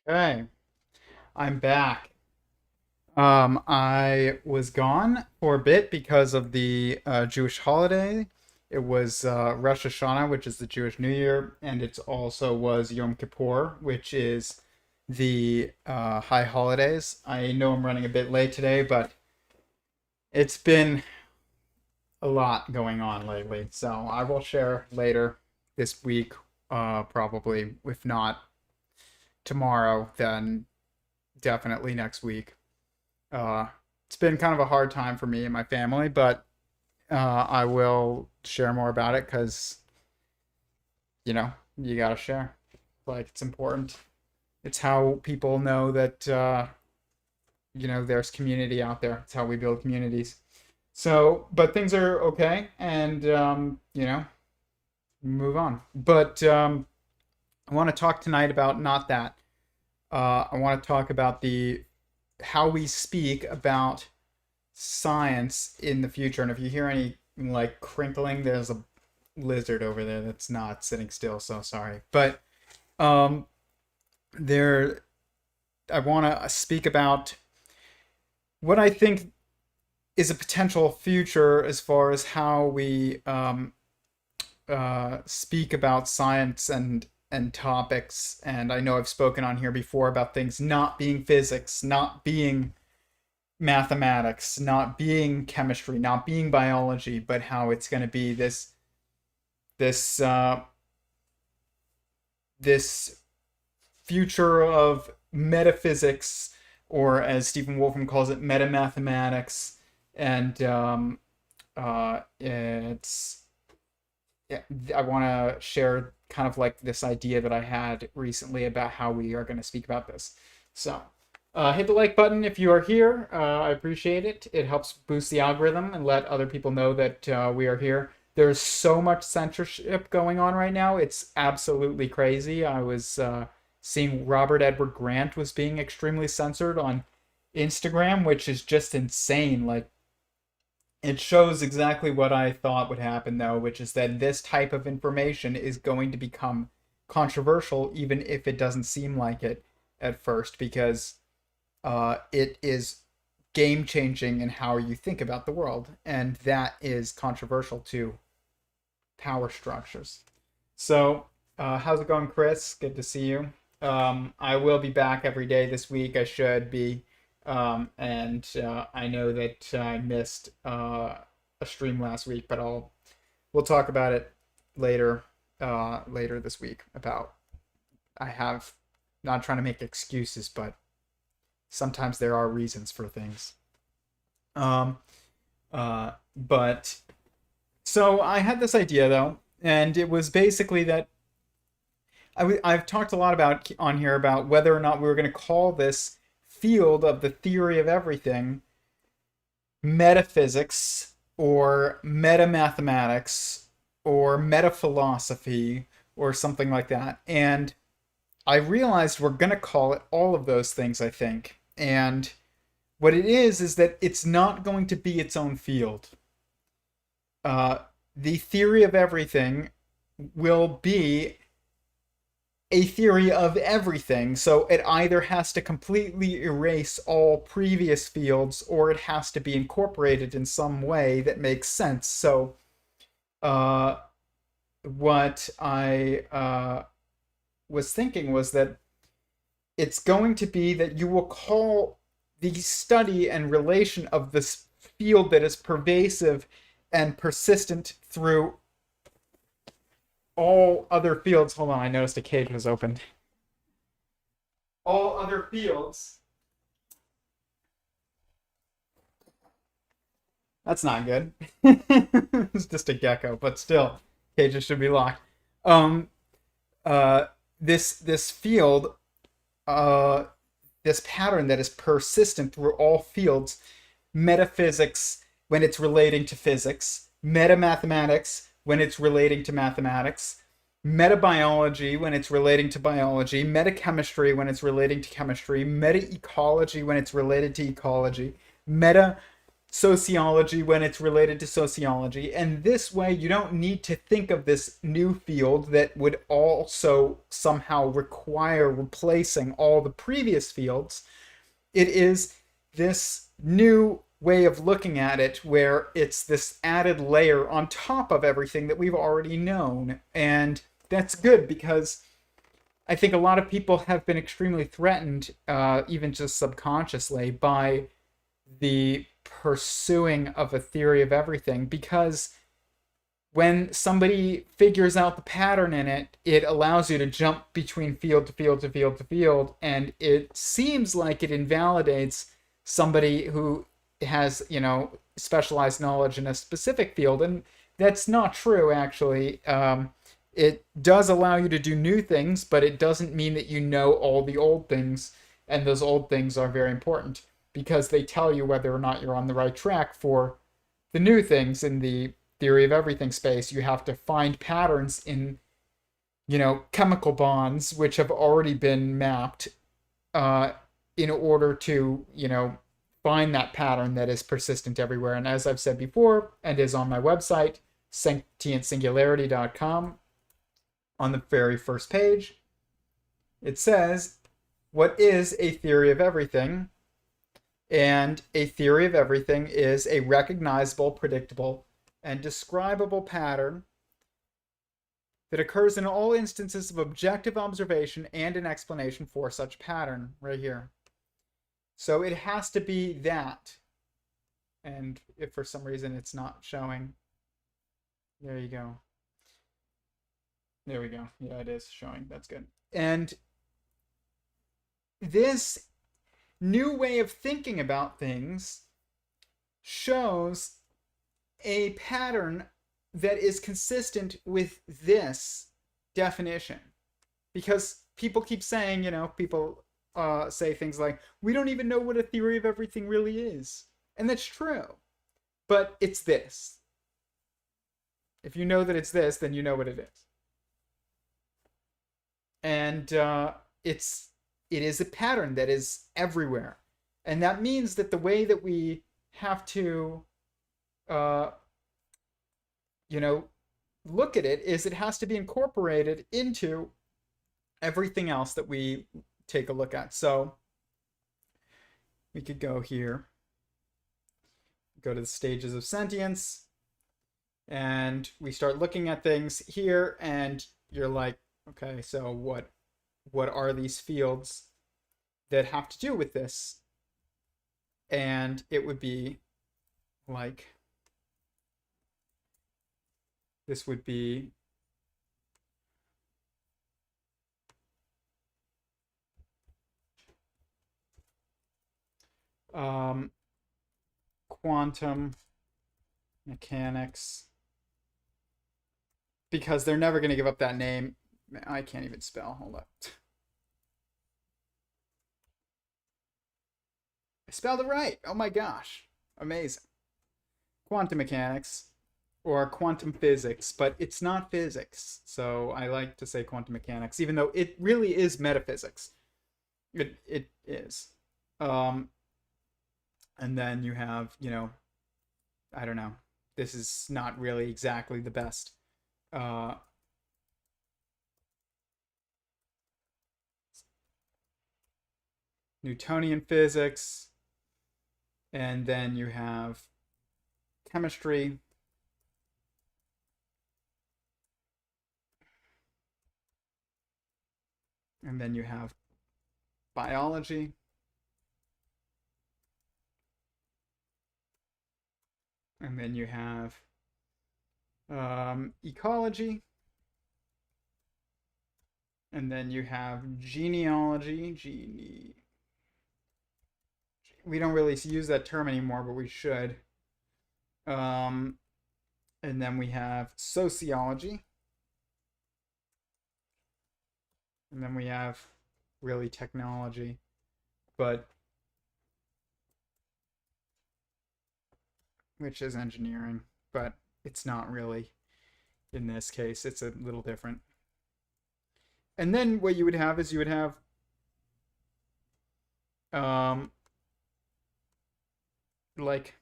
Okay, I'm back. I was gone for a bit because of the Jewish holiday. It was Rosh Hashanah, which is the Jewish New Year, and it also was Yom Kippur, which is the high holidays. I know I'm running a bit late today, but it's been a lot going on lately, so I will share later this week, probably. If not tomorrow, then definitely next week. Uh, it's been kind of a hard time for me and my family, but I will share more about it because, you gotta share. Like, it's important. It's how people know that, there's community out there. It's how we build communities. So, but things are okay, and, move on. But I want to talk tonight about not that. I want to talk about the how we speak about science in the future. And if you hear any like crinkling, there's a lizard over there that's not sitting still. So sorry, but um, there. I want to speak about what I think is a potential future as far as how we speak about science and topics. And I know I've spoken on here before about things not being physics, not being mathematics, not being chemistry, not being biology, but how it's going to be this this future of metaphysics, or as Stephen Wolfram calls it, metamathematics, and it's yeah, I want to share kind of like this idea that I had recently about how we are going to speak about this. So, hit the like button if you are here. I appreciate it. It helps boost the algorithm and let other people know that we are here. There's so much censorship going on right now. It's absolutely crazy. I was seeing Robert Edward Grant was being extremely censored on Instagram, which is just insane. Like, it shows exactly what I thought would happen, though, which is that this type of information is going to become controversial, even if it doesn't seem like it at first, because it is game changing in how you think about the world, and that is controversial to power structures. So, how's it going, Chris? Good to see you. I will be back every day this week. I should be. And I know that I missed a stream last week, but we'll talk about it later this week. About I have not trying to make excuses, but sometimes there are reasons for things. Um, but so I had this idea though, and it was basically that I've talked a lot about on here about whether or not we were going to call this field of the theory of everything metaphysics or metamathematics or metaphilosophy or something like that. And I realized we're going to call it all of those things, I think. And what it is that it's not going to be its own field. Uh, the theory of everything will be a theory of everything. So it either has to completely erase all previous fields or it has to be incorporated in some way that makes sense. So, uh, what I was thinking was that it's going to be that you will call the study and relation of this field that is pervasive and persistent through all other fields. Hold on, I noticed a cage was opened. All other fields. That's not good. It's just a gecko, but still, cages should be locked. Um, this field, uh, this pattern that is persistent through all fields, metaphysics when it's relating to physics, metamathematics when it's relating to mathematics, metabiology when it's relating to biology, metachemistry when it's relating to chemistry, meta ecology when it's related to ecology, meta sociology when it's related to sociology. And this way, you don't need to think of this new field that would also somehow require replacing all the previous fields. It is this new way of looking at it where it's this added layer on top of everything that we've already known. And that's good because I think a lot of people have been extremely threatened, even just subconsciously, by the pursuing of a theory of everything, because when somebody figures out the pattern in it, it allows you to jump between field to field to field to field, and it seems like it invalidates somebody who has, specialized knowledge in a specific field, and that's not true, actually. It does allow you to do new things, but it doesn't mean that you know all the old things, and those old things are very important because they tell you whether or not you're on the right track for the new things in the theory of everything space. You have to find patterns in, chemical bonds which have already been mapped in order to, find that pattern that is persistent everywhere. And as I've said before, and is on my website, sentientsingularity.com, on the very first page, it says, what is a theory of everything? And a theory of everything is a recognizable, predictable, and describable pattern that occurs in all instances of objective observation and an explanation for such pattern, right here. So it has to be that. And if for some reason it's not showing, there you go. There we go. Yeah, it is showing. That's good. And this new way of thinking about things shows a pattern that is consistent with this definition. Because people keep saying, people say things like, we don't even know what a theory of everything really is. And that's true. But it's this. If you know that it's this, then you know what it is. And it is a pattern that is everywhere. And that means that the way that we have to, look at it is it has to be incorporated into everything else that we take a look at. So we could go here, go to the stages of sentience, and we start looking at things here, and you're like, okay, so what are these fields that have to do with this? And it would be like, this would be quantum mechanics, because they're never going to give up that name. I can't even spell. Hold up. I spelled it right. Oh my gosh. Amazing. Quantum mechanics or quantum physics, but it's not physics. So I like to say quantum mechanics, even though it really is metaphysics. It is. And then you have, I don't know. This is not really exactly the best. Newtonian physics, and then you have chemistry, and then you have biology, and then you have ecology, and then you have genealogy. We don't really use that term anymore, but we should. And then we have sociology. And then we have really technology, but which is engineering, but it's not really in this case. It's a little different. And then what you would have is you would have like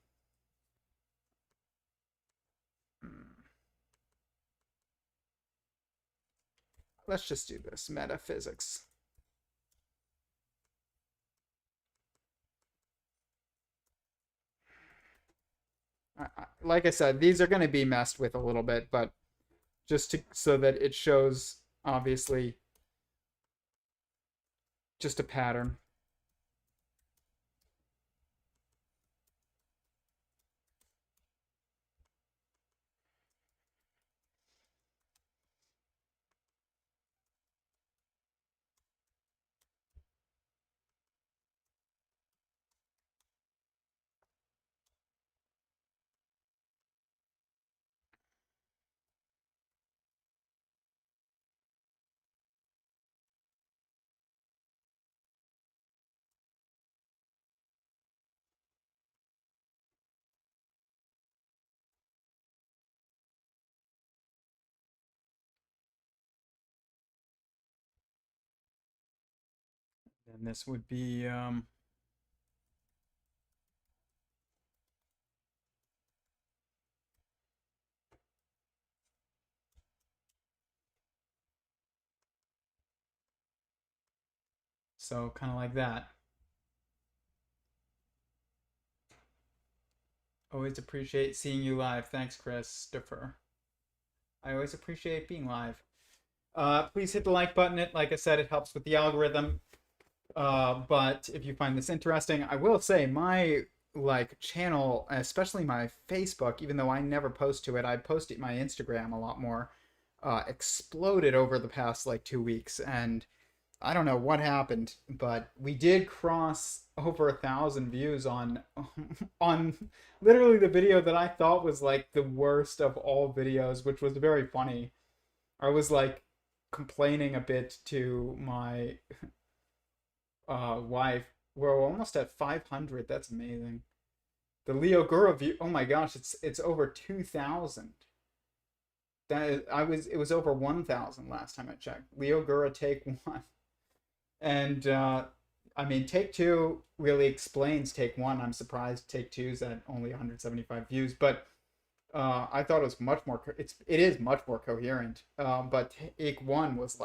let's just do this. Metaphysics. Like I said, these are going to be messed with a little bit, but just to so that it shows obviously just a pattern. And this would be so kind of like that. Always appreciate seeing you live. Thanks, Christopher. I always appreciate being live. Please hit the like button. Like I said, it helps with the algorithm. But if you find this interesting, I will say my channel, especially my Facebook, even though I never post to it, I post it my Instagram a lot more, exploded over the past 2 weeks. And I don't know what happened, but we did cross over 1,000 views on on literally the video that I thought was the worst of all videos, which was very funny. I was complaining a bit to my wife. We're almost at 500. That's amazing. The Leo Gura view. Oh my gosh, it's over 2,000. It was over 1,000 last time I checked. Leo Gura take one. And I mean, take two really explains take one. I'm surprised take two's at only 175 views, but I thought it was much more. It is much more coherent. But take one was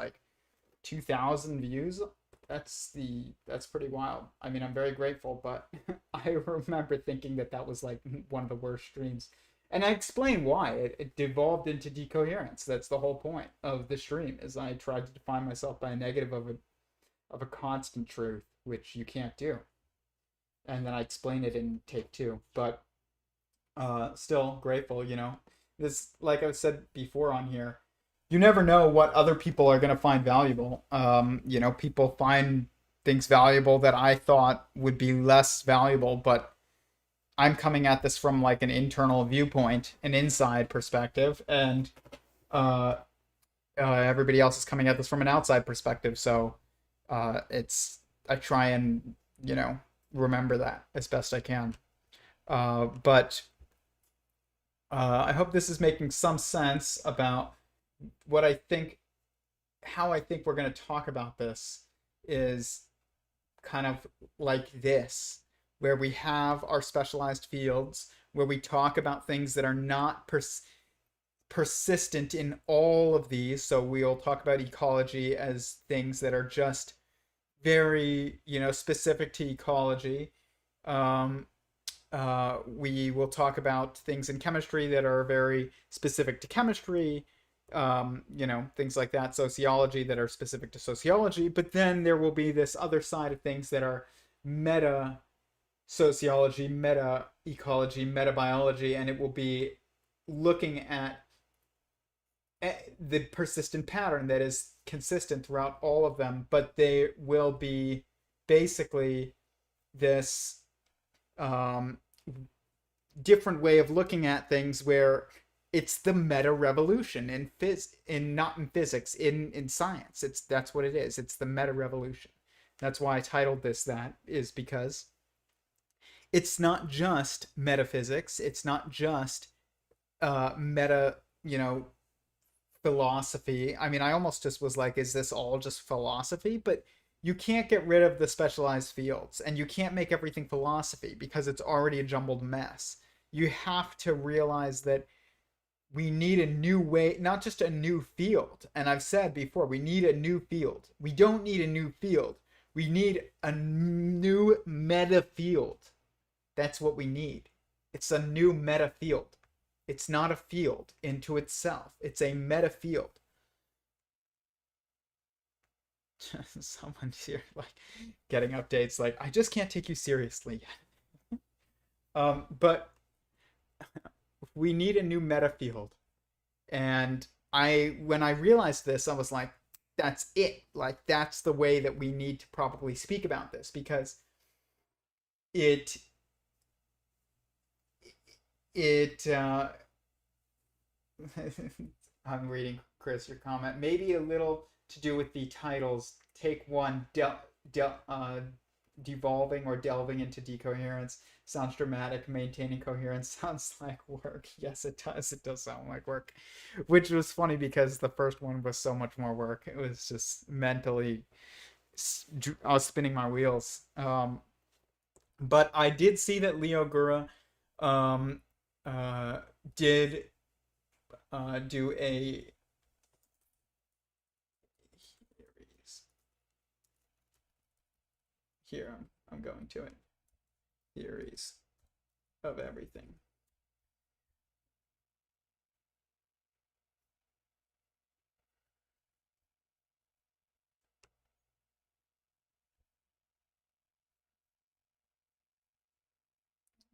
2,000 views. That's pretty wild. I mean, I'm very grateful, but I remember thinking that was one of the worst streams. And I explain why. It devolved into decoherence. That's the whole point of the stream, is I tried to define myself by a negative of a constant truth, which you can't do. And then I explain it in take two. But still grateful, This, like I said before on here, you never know what other people are going to find valuable. People find things valuable that I thought would be less valuable, but I'm coming at this from an internal viewpoint, an inside perspective, and everybody else is coming at this from an outside perspective. So I try and remember that as best I can. But I hope this is making some sense about what I think. How I think we're going to talk about this is kind of like this, where we have our specialized fields, where we talk about things that are not persistent in all of these. So we'll talk about ecology as things that are just very, specific to ecology. We will talk about things in chemistry that are very specific to chemistry. Things like that, sociology that are specific to sociology. But then there will be this other side of things that are meta sociology, meta ecology, meta biology, and it will be looking at the persistent pattern that is consistent throughout all of them, but they will be basically this different way of looking at things, where it's the meta revolution not in physics, in science. That's what it is. It's the meta revolution. That's why I titled this that, is because it's not just metaphysics. It's not just meta, philosophy. I mean, I almost just was is this all just philosophy? But you can't get rid of the specialized fields, and you can't make everything philosophy, because it's already a jumbled mess. You have to realize that we need a new way, not just a new field. And I've said before, we need a new field. We don't need a new field. We need a new meta field. That's what we need. It's a new meta field. It's not a field into itself. It's a meta field. Someone's here like getting updates like I just can't take you seriously yet. But we need a new meta field. And when I realized this, I was like, that's it. Like that's the way that we need to probably speak about this because it it I'm reading Chris your comment. Maybe a little to do with the titles. Take one, devolving or delving into decoherence sounds dramatic. Maintaining coherence sounds like work. Yes, it does. It does sound like work, which was funny because the first one was so much more work. It was just mentally, I was spinning my wheels. But I did see that Leo Gura um, uh, did do a here. I'm going to it. Theories of everything.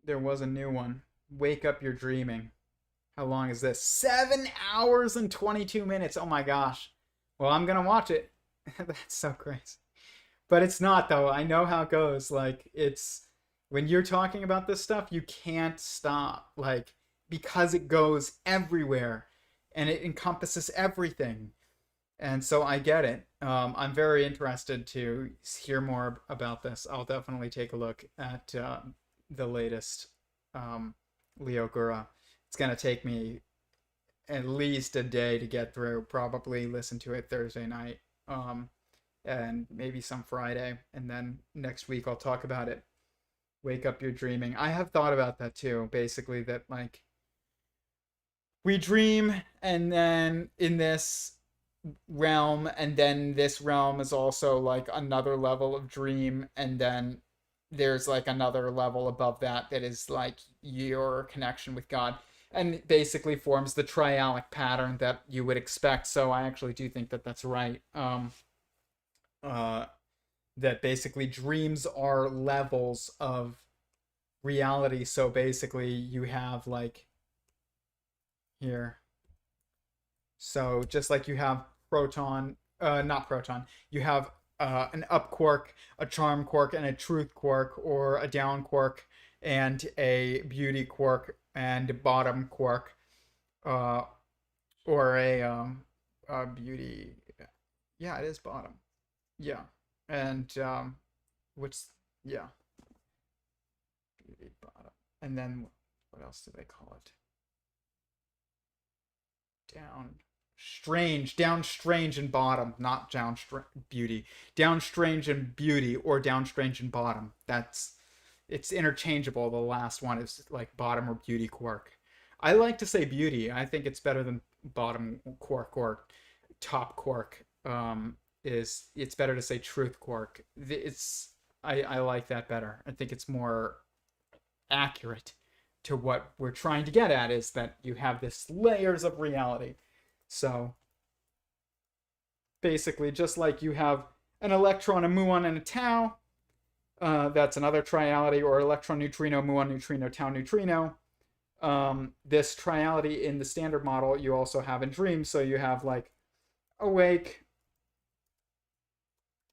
There was a new one. Wake Up You're Dreaming. How long is this? 7 hours and 22 minutes. Oh my gosh. Well, I'm going to watch it. That's so crazy. But it's not, though. I know how it goes. Like, it's when you're talking about this stuff, you can't stop. Like, because it goes everywhere and it encompasses everything. And so I get it. I'm very interested to hear more about this. I'll definitely take a look at the latest Leo Gura. It's going to take me at least a day to get through. Probably listen to it Thursday night and maybe some Friday. And then next week I'll talk about it. Wake Up You're Dreaming. I have thought about that too. Basically, that like we dream and then in this realm and then this realm is also like another level of dream and then there's like another level above that that is like your connection with God and basically forms the triadic pattern that you would expect. So I actually do think that that's right. Uh that basically dreams are levels of reality. So basically you have like here, so just like you have proton, not proton, you have an up quark, a charm quark, and a truth quark, or a down quark, and a beauty quark, and a bottom quark, uh, or a beauty. Yeah, it is bottom. Yeah, and which yeah, beauty bottom, and then what else do they call it? Down strange and bottom, not beauty. Down strange and beauty or down strange and bottom. That's it's interchangeable. The last one is like bottom or beauty quark. I like to say beauty. I think it's better than bottom quark or top quark. Is it's better to say truth quark. It's I like that better. I think it's more accurate to what we're trying to get at is that you have this layers of reality. So basically, just like you have an electron, a muon, and a tau, that's another triality, or electron, neutrino, muon, neutrino, tau, neutrino. This triality in the standard model you also have in dreams. So you have like awake,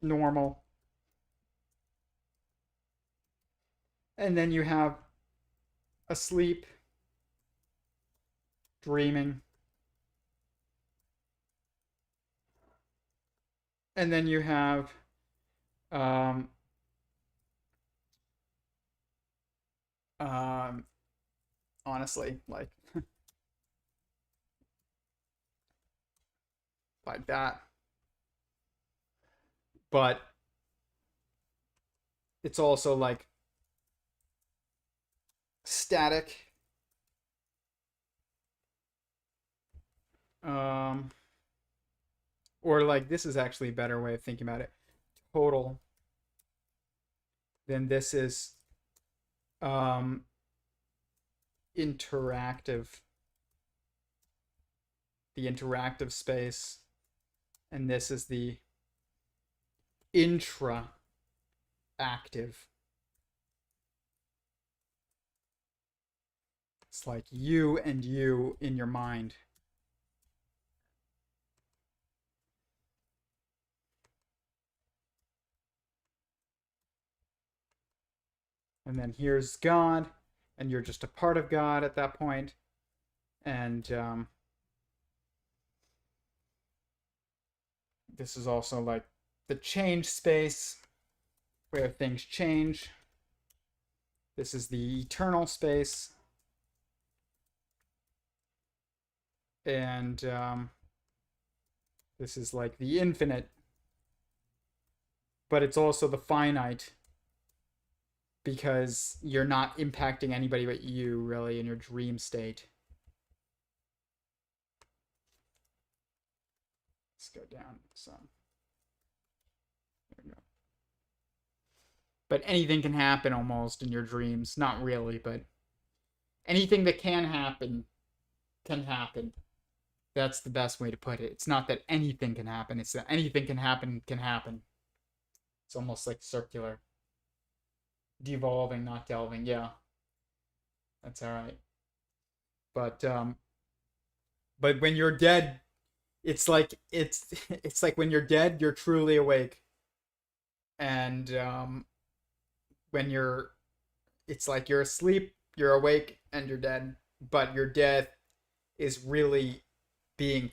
normal, and then you have asleep, dreaming, and then you have um, um, honestly like that, but it's also like static, Um, or like this is actually a better way of thinking about it. Total. Then this is um interactive. The interactive space, and this is the intra active. It's like you and you in your mind. And then here's God, and you're just a part of God at that point. And this is also like the change space where things change. This is the eternal space. And this is like the infinite, but it's also the finite because you're not impacting anybody but you really in your dream state. Let's go down some. There we go. But anything can happen almost in your dreams. Not really, but anything that can happen can happen. That's the best way to put it. It's not that anything can happen, it's that anything can happen can happen. It's almost like circular. Devolving, not delving. Yeah. That's all right. But when you're dead, it's like when you're dead, you're truly awake. And when you're it's like you're asleep, you're awake, and you're dead. But your death is really being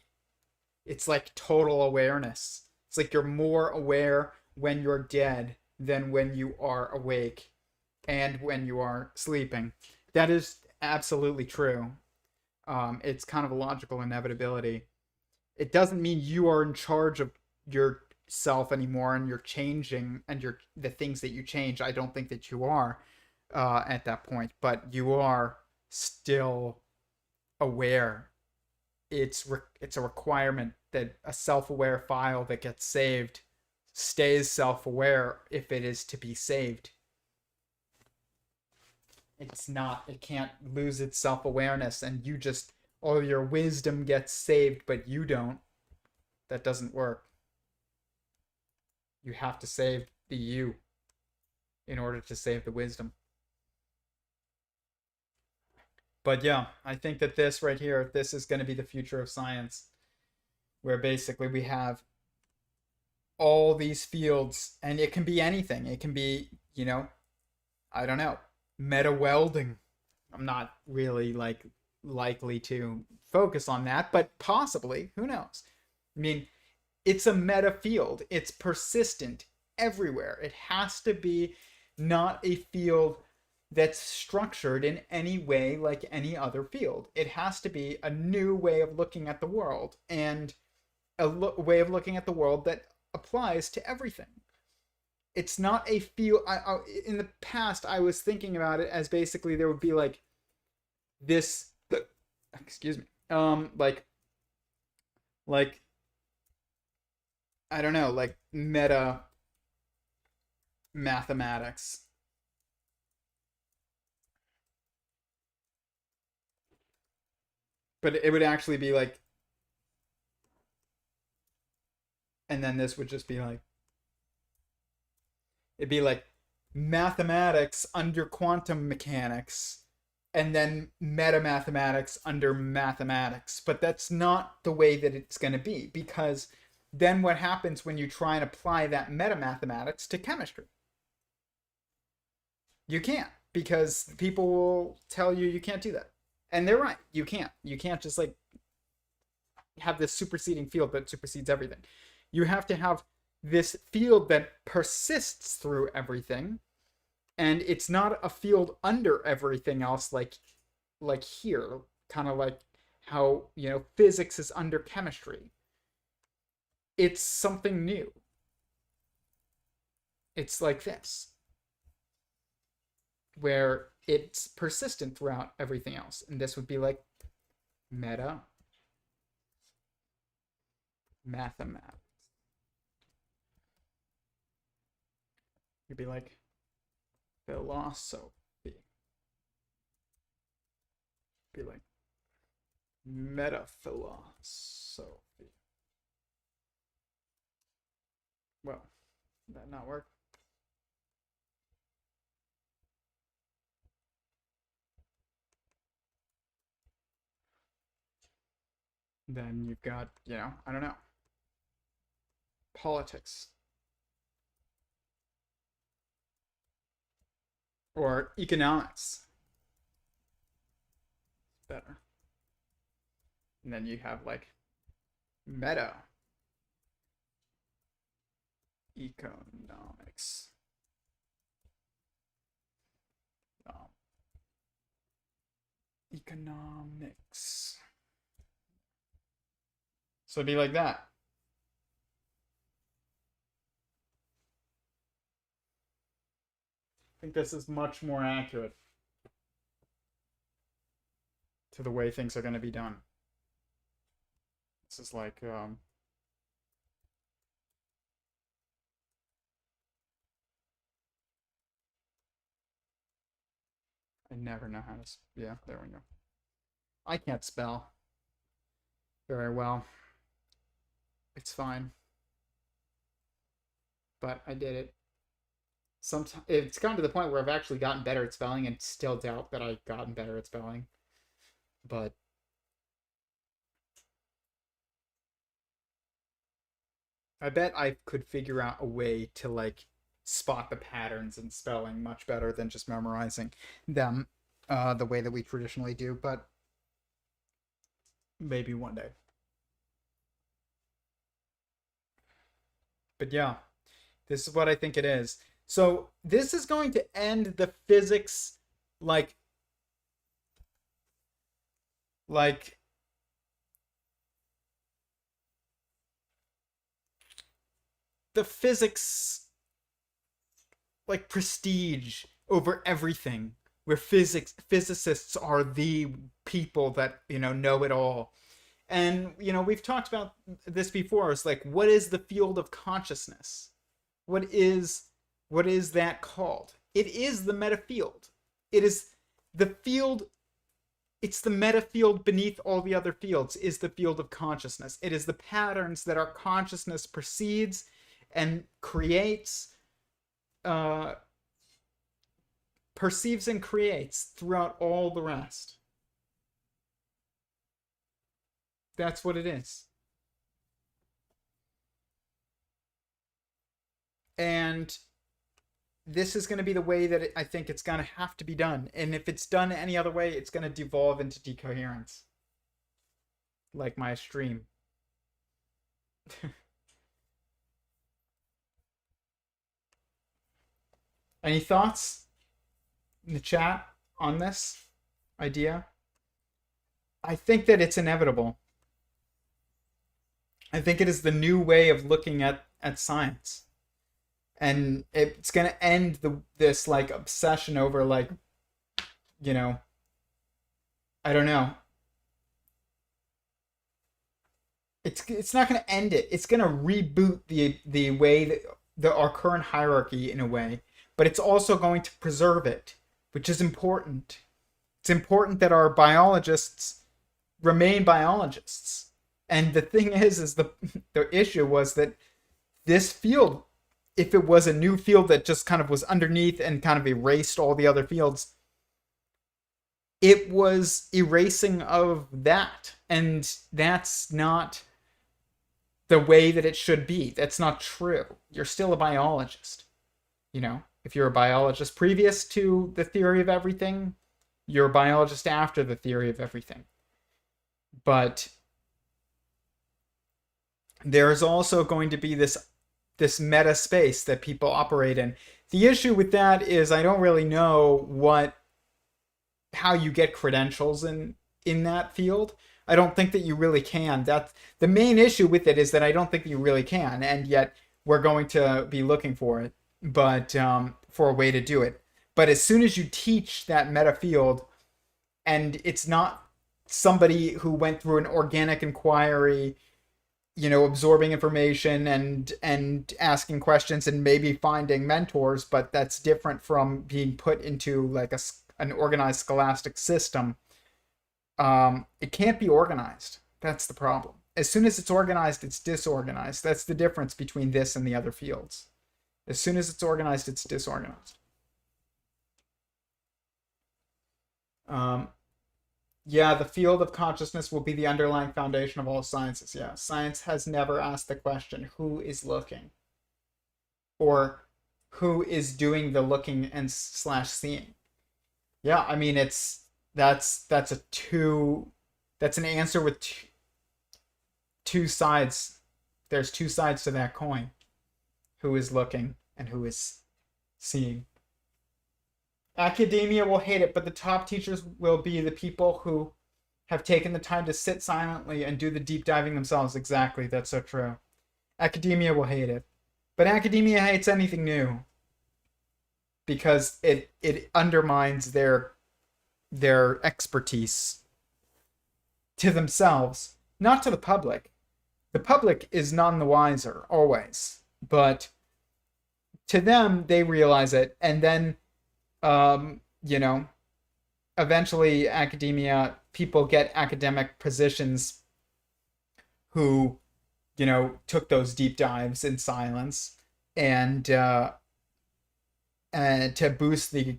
it's like total awareness. It's like you're more aware when you're dead than when you are awake and when you are sleeping. That is absolutely true. It's kind of a logical inevitability. It doesn't mean you are in charge of yourself anymore and you're changing and you're the things that you change. I don't think that you are at that point, but you are still aware. It's a requirement that a self-aware file that gets saved stays self-aware if it is to be saved. It's not, it can't lose its self-awareness and you just all your wisdom gets saved but you don't. That doesn't work. You have to save the you in order to save the wisdom. But yeah, I think that this right here, this is going to be the future of science, where basically we have all these fields, and it can be anything. It can be, I don't know, meta welding. I'm not really like likely to focus on that, but possibly, who knows? I mean, it's a meta field. It's persistent everywhere. It has to be not a field that's structured in any way like any other field. It has to be a new way of looking at the world and way of looking at the world that applies to everything. It's not a field. In the past, I was thinking about it as basically there would be like this. Excuse me. Like I don't know, like meta mathematics. But it would actually be like, and then this would just be like, it'd be like mathematics under quantum mechanics, and then meta mathematics under mathematics. But that's not the way that it's going to be because then what happens when you try and apply that meta mathematics to chemistry? You can't because people will tell you can't do that. And they're right. You can't. You can't just like have this superseding field that supersedes everything. You have to have this field that persists through everything, and it's not a field under everything else like here, kind of like how physics is under chemistry. It's something new. It's like this, where it's persistent throughout everything else, and this would be like meta mathematics. You'd be like philosophy. Be like metaphilosophy. Well, did that not work? Then you've got, I don't know, politics or economics. Better. And then you have like meta economics. Economics. So it'd be like that. I think this is much more accurate to the way things are going to be done. This is like I never know how to. Yeah, there we go. I can't spell very well. It's fine. But I did it. Sometimes it's gotten to the point where I've actually gotten better at spelling and still doubt that I've gotten better at spelling. But I bet I could figure out a way to like spot the patterns in spelling much better than just memorizing them the way that we traditionally do, but maybe one day. But yeah, this is what I think it is. So this is going to end the physics like the physics like prestige over everything, where physicists are the people that know it all. And we've talked about this before. It's like, what is the field of consciousness? What is that called? It is the meta field. It is the field. It's the meta field beneath all the other fields, is the field of consciousness. It is the patterns that our consciousness perceives and creates, perceives and creates throughout all the rest. That's what it is. And this is going to be the way that I think it's going to have to be done. And if it's done any other way, it's going to devolve into decoherence. Like my stream. Any thoughts in the chat on this idea? I think that it's inevitable. I think it is the new way of looking at science. And it's going to end this like obsession over like, I don't know. It's not going to end it. It's going to reboot the way that our current hierarchy in a way, but it's also going to preserve it, which is important. It's important that our biologists remain biologists. And the thing is the issue was that this field, if it was a new field that just kind of was underneath and kind of erased all the other fields, it was erasing of that. And that's not the way that it should be. That's not true. You're still a biologist. If you're a biologist previous to the theory of everything, you're a biologist after the theory of everything. But there's also going to be this meta space that people operate in. The issue with that is I don't really know how you get credentials in that field. I don't think that you really can. That's the main issue with it, is that I don't think that you really can, and yet we're going to be looking for it, but for a way to do it. But as soon as you teach that meta field, and it's not somebody who went through an organic inquiry absorbing information and asking questions and maybe finding mentors, but that's different from being put into like an organized scholastic system. It can't be organized. That's the problem. As soon as it's organized, it's disorganized. That's the difference between this and the other fields. As soon as it's organized, it's disorganized. Yeah, the field of consciousness will be the underlying foundation of all sciences. Yeah, science has never asked the question, who is looking? Or who is doing the looking and slash seeing? Yeah, I mean, that's an answer with two sides. There's two sides to that coin. Who is looking and who is seeing? Academia will hate it, but the top teachers will be the people who have taken the time to sit silently and do the deep diving themselves. Exactly, that's so true. Academia will hate it. But academia hates anything new because it undermines their expertise to themselves, not to the public. The public is none the wiser, always. But to them, they realize it, and then you know, eventually academia, people get academic positions who, took those deep dives in silence and to boost the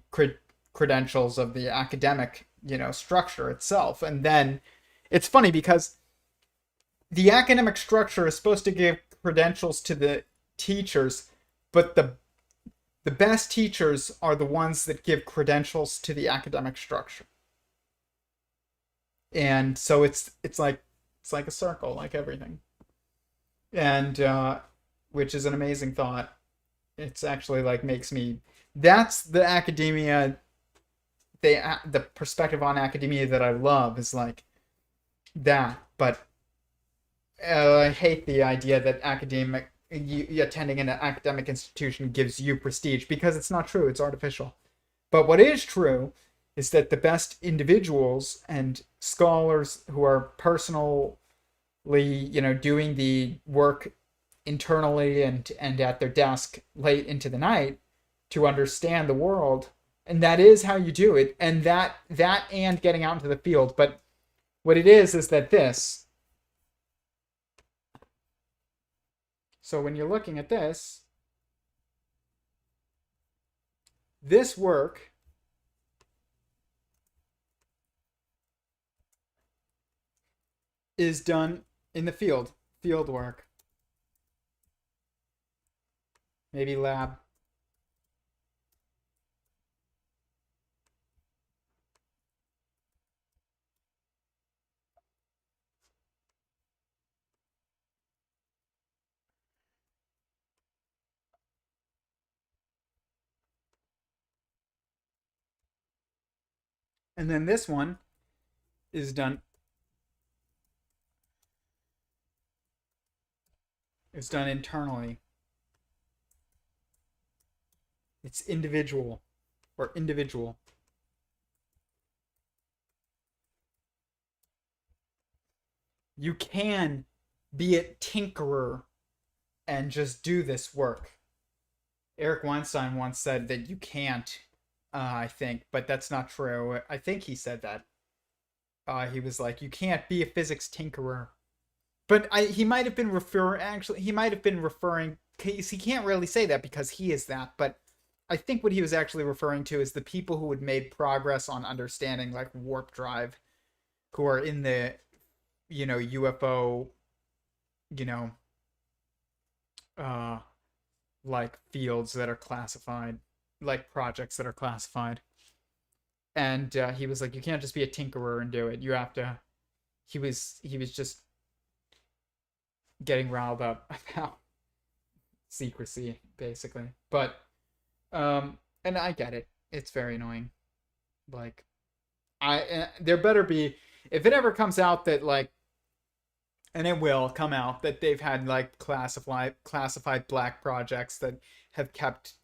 credentials of the academic, structure itself. And then it's funny because the academic structure is supposed to give credentials to the teachers, but the best teachers are the ones that give credentials to the academic structure. And so it's like a circle, like everything. And which is an amazing thought. It's actually like makes me, that's the academia, the perspective on academia that I love is like that. But I hate the idea that attending an academic institution gives you prestige, because it's not true. It's artificial. But what is true is that the best individuals and scholars who are personally, doing the work internally and at their desk late into the night to understand the world, and that is how you do it, and that and getting out into the field. But what it is that this. So when you're looking at this work is done in the field work, maybe lab. And then this one is done internally. It's individual. You can be a tinkerer and just do this work. Eric Weinstein once said that you can't, I think, but that's not true. I think he said that. He was like, you can't be a physics tinkerer. But he might have been referring, he can't really say that because he is that, but I think what he was actually referring to is the people who had made progress on understanding like warp drive, who are in the, UFO, uh, like fields that are classified, like projects that are classified. And he was like, you can't just be a tinkerer and do it. You have to. He was just getting riled up about secrecy, basically. But and I get it. It's very annoying. Like, there better be, if it ever comes out that like, and it will come out that they've had like classified black projects that have kept,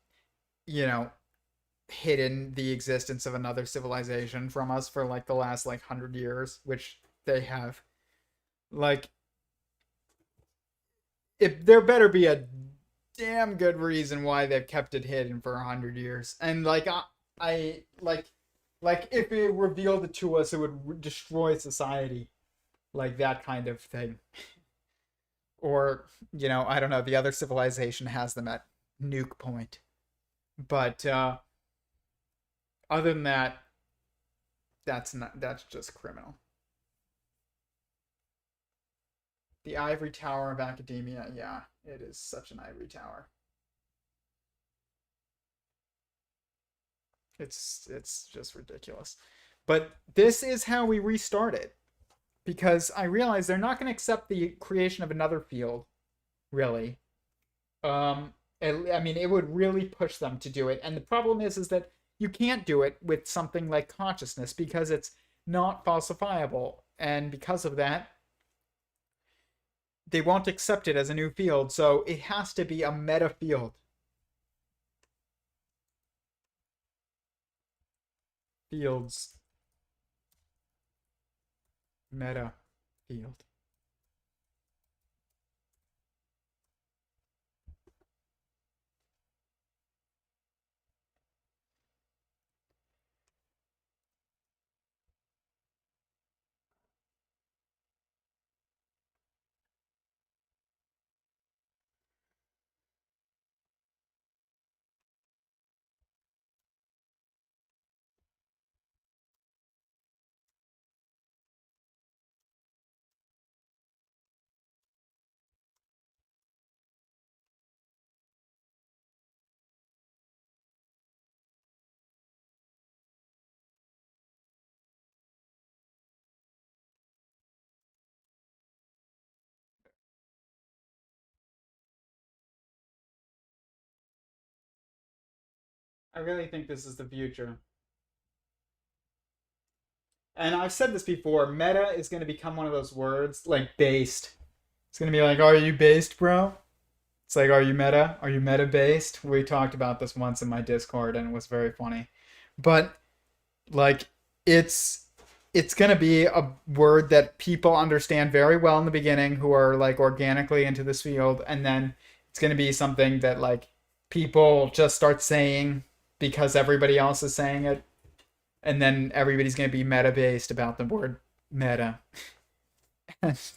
hidden the existence of another civilization from us for like the last like 100 years, which they have. Like, if there better be a damn good reason why they've kept it hidden for 100 years. And like I like if it revealed it to us, it would destroy society, like that kind of thing. Or I don't know. The other civilization has them at nuke point, but other than that, that's just criminal. The ivory tower of academia, yeah, it is such an ivory tower. It's just ridiculous. But this is how we restart it, because I realize they're not going to accept the creation of another field, really. I mean, it would really push them to do it, and the problem is that you can't do it with something like consciousness because it's not falsifiable, and because of that, they won't accept it as a new field. So it has to be a meta field. Fields. Meta field. I really think this is the future. And I've said this before, meta is going to become one of those words like based. It's going to be like, are you based, bro? It's like, are you meta? Are you meta based? We talked about this once in my Discord and it was very funny. But like it's it's going to be a word that people understand very well in the beginning who are like organically into this field, and then it's going to be something that like people just start saying because everybody else is saying it, and then everybody's going to be meta based about the word meta.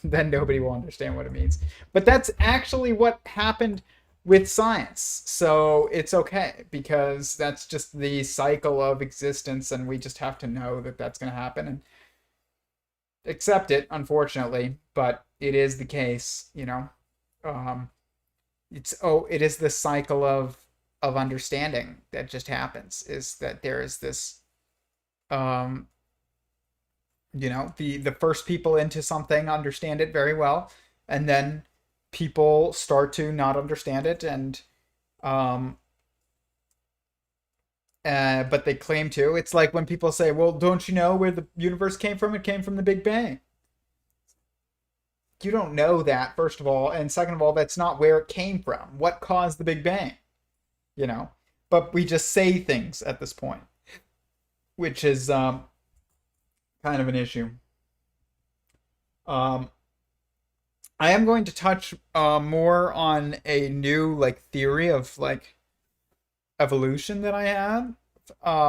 Then nobody will understand what it means. But that's actually what happened with science. So it's okay because that's just the cycle of existence, and we just have to know that that's going to happen and accept it, unfortunately. But it is the case. Um, it is the cycle of understanding that just happens. Is that there is this um the first people into something understand it very well, and then people start to not understand it, and um but they claim to. It's like when people say, well, don't you know where the universe came from? It came from the Big Bang. You don't know that, first of all, and second of all, that's not where it came from. What caused the Big Bang? you know but we just say things at this point, which is kind of an issue. um I am going to touch more on a new like theory of like evolution that I had,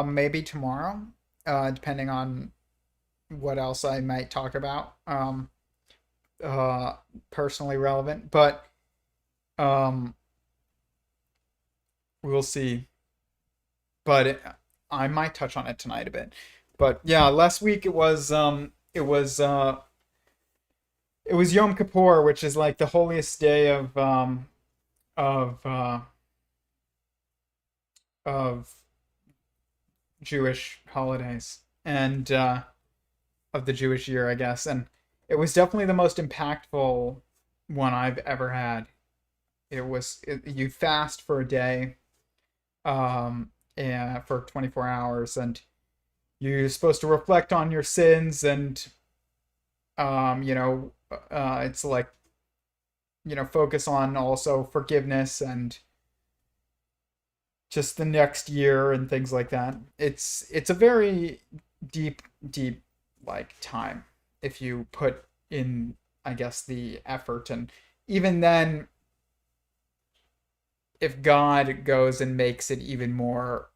maybe tomorrow, depending on what else I might talk about, uh, personally relevant. But um, we'll see. But I might touch on it tonight a bit. But yeah, last week it was Yom Kippur, which is like the holiest day of uh, of Jewish holidays, and of the Jewish year, I guess. And it was definitely the most impactful one I've ever had. You fast for a day, and for 24 hours, and you're supposed to reflect on your sins, and it's like focus on also forgiveness and just the next year and things like that. It's a very deep, deep like time if you put in, I guess, the effort. And even then, if God goes and makes it even more,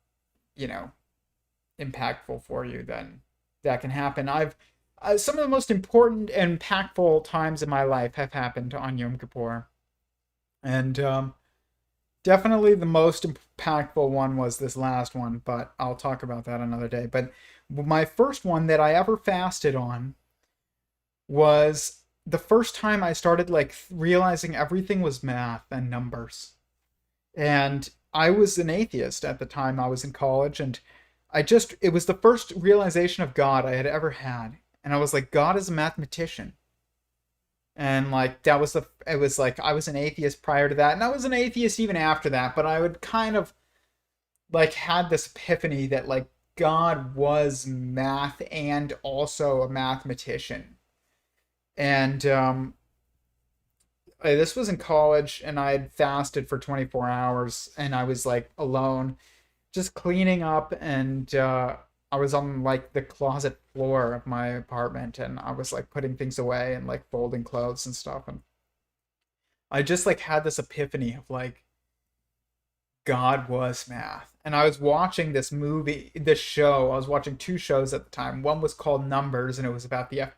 you know, impactful for you, then that can happen. Some of the most important and impactful times in my life have happened on Yom Kippur, and definitely the most impactful one was this last one, but I'll talk about that another day. But my first one that I ever fasted on was the first time I started like realizing everything was math and numbers. And I was an atheist at the time. I was in college, and it was the first realization of God I had ever had. And I was like, God is a mathematician. And like it was like I was an atheist prior to that, and I was an atheist even after that, but I would kind of like had this epiphany that like God was math and also a mathematician. And this was in college, and I had fasted for 24 hours, and I was like alone just cleaning up, and I was on like the closet floor of my apartment, and I was like putting things away and like folding clothes and stuff, and I just like had this epiphany of like God was math. And I was watching this show. I was watching two shows at the time. One was called Numbers, and it was about the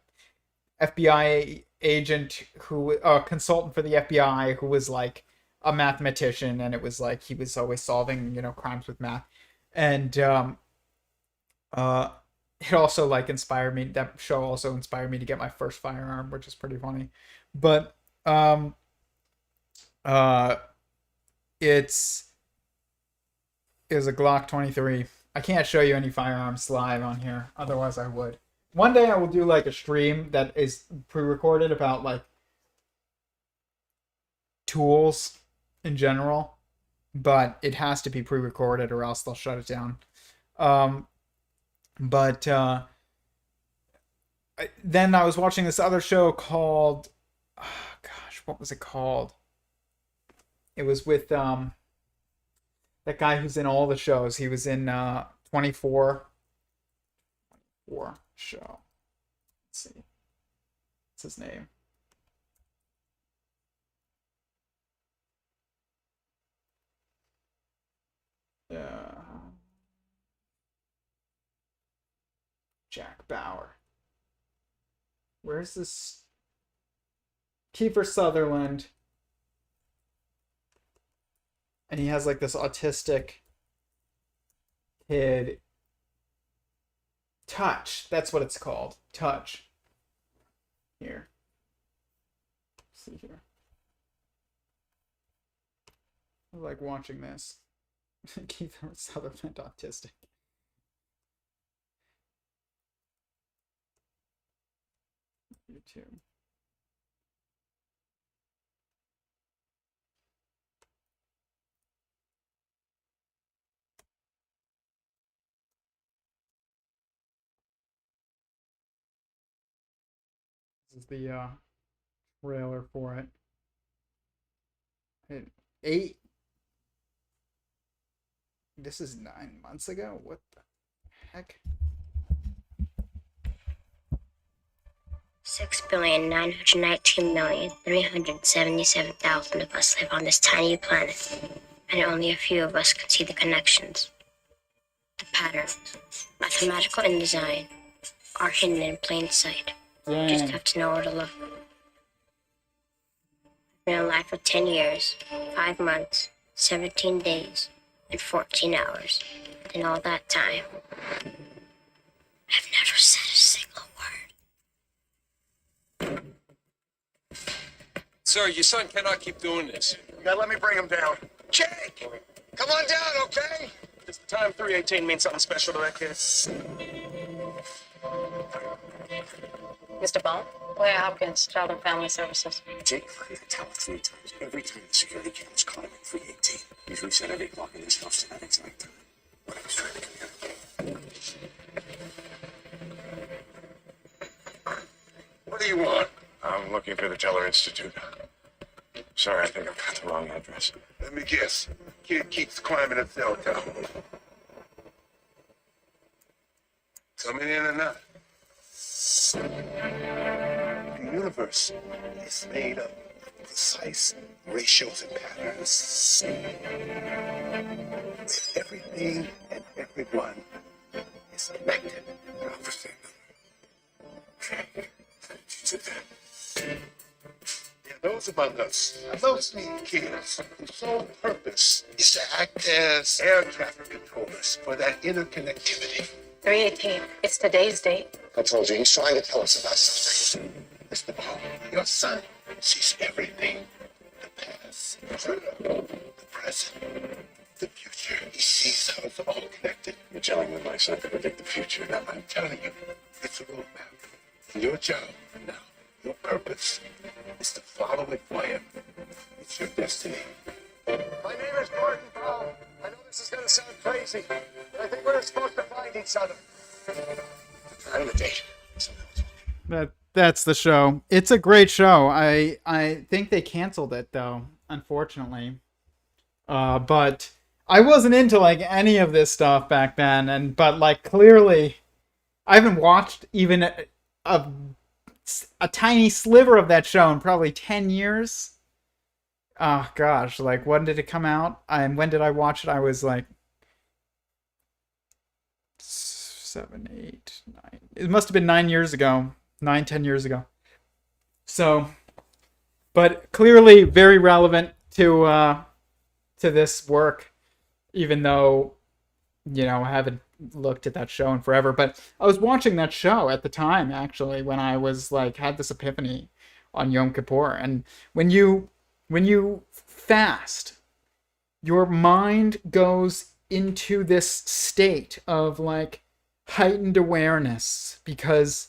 FBI agent who, a consultant for the FBI, who was like a mathematician, and it was like he was always solving, crimes with math. And uh, it also like inspired me. That show also inspired me to get my first firearm, which is pretty funny. But uh, it's it was a Glock 23. I can't show you any firearms live on here, otherwise I would. One day I will do like a stream that is pre-recorded about like tools in general, but it has to be pre-recorded or else they'll shut it down. But then I was watching this other show called, oh gosh, what was it called? It was with that guy who's in all the shows. He was in 24 show. Let's see. What's his name? Jack Bauer. Where's this? Kiefer Sutherland. And he has like this autistic kid. Touch. That's what it's called. Touch. Here. Let's see here. I like watching this. Kiefer Sutherland autistic. YouTube. This is the trailer for it. 8. This is 9 months ago? What the heck? 6,919,377,000 of us live on this tiny planet, and only a few of us can see the connections. The patterns, mathematical in design, are hidden in plain sight. You just have to know where to look. I've been alive for 10 years, 5 months, 17 days, and 14 hours. In all that time, I've never said a single word. Sir, your son cannot keep doing this. You gotta let me bring him down. Jake! Come on down, okay? Does the time 318 mean something special to that kid? Mr. Bond? Blair Hopkins, Child and Family Services. Jake fired the tower 3 times. Every time the security cameras caught him at 318. He's reset every clock in this house to that exact time. What I was trying to communicate. What do you want? I'm looking for the Teller Institute. Sorry, I think I've got the wrong address. Let me guess. Kid keeps climbing a cell tower. Coming in or not? The universe is made up of precise ratios and patterns. With everything and everyone is connected. Obviously, those among us, those kids, whose sole purpose is to act as air traffic controllers for that interconnectivity. 318. It's today's date. I told you, he's trying to tell us about something. Mr. Paul, your son sees everything. The past, the present, the future. He sees how it's all connected. You're telling me my son can predict the future. Now, I'm telling you, it's a roadmap. And your job now, your purpose, is to follow it for him. It's your destiny. My name is Gordon Brown. I know this is going to sound crazy, but I think we're supposed to find each other. I'm the date. That's the show. It's a great show. I think they canceled it though, unfortunately. But I wasn't into like any of this stuff back then, but like clearly, I haven't watched even a tiny sliver of that show in probably 10 years. Oh gosh, like when did it come out? And when did I watch it? I was like 7, 8, 9. It must have been 9 years ago. 10 years ago. So, but clearly very relevant to this work, even though, you know, I haven't looked at that show in forever. But I was watching that show at the time, actually, when I was like, had this epiphany on Yom Kippur. And when you fast, your mind goes into this state of like heightened awareness because,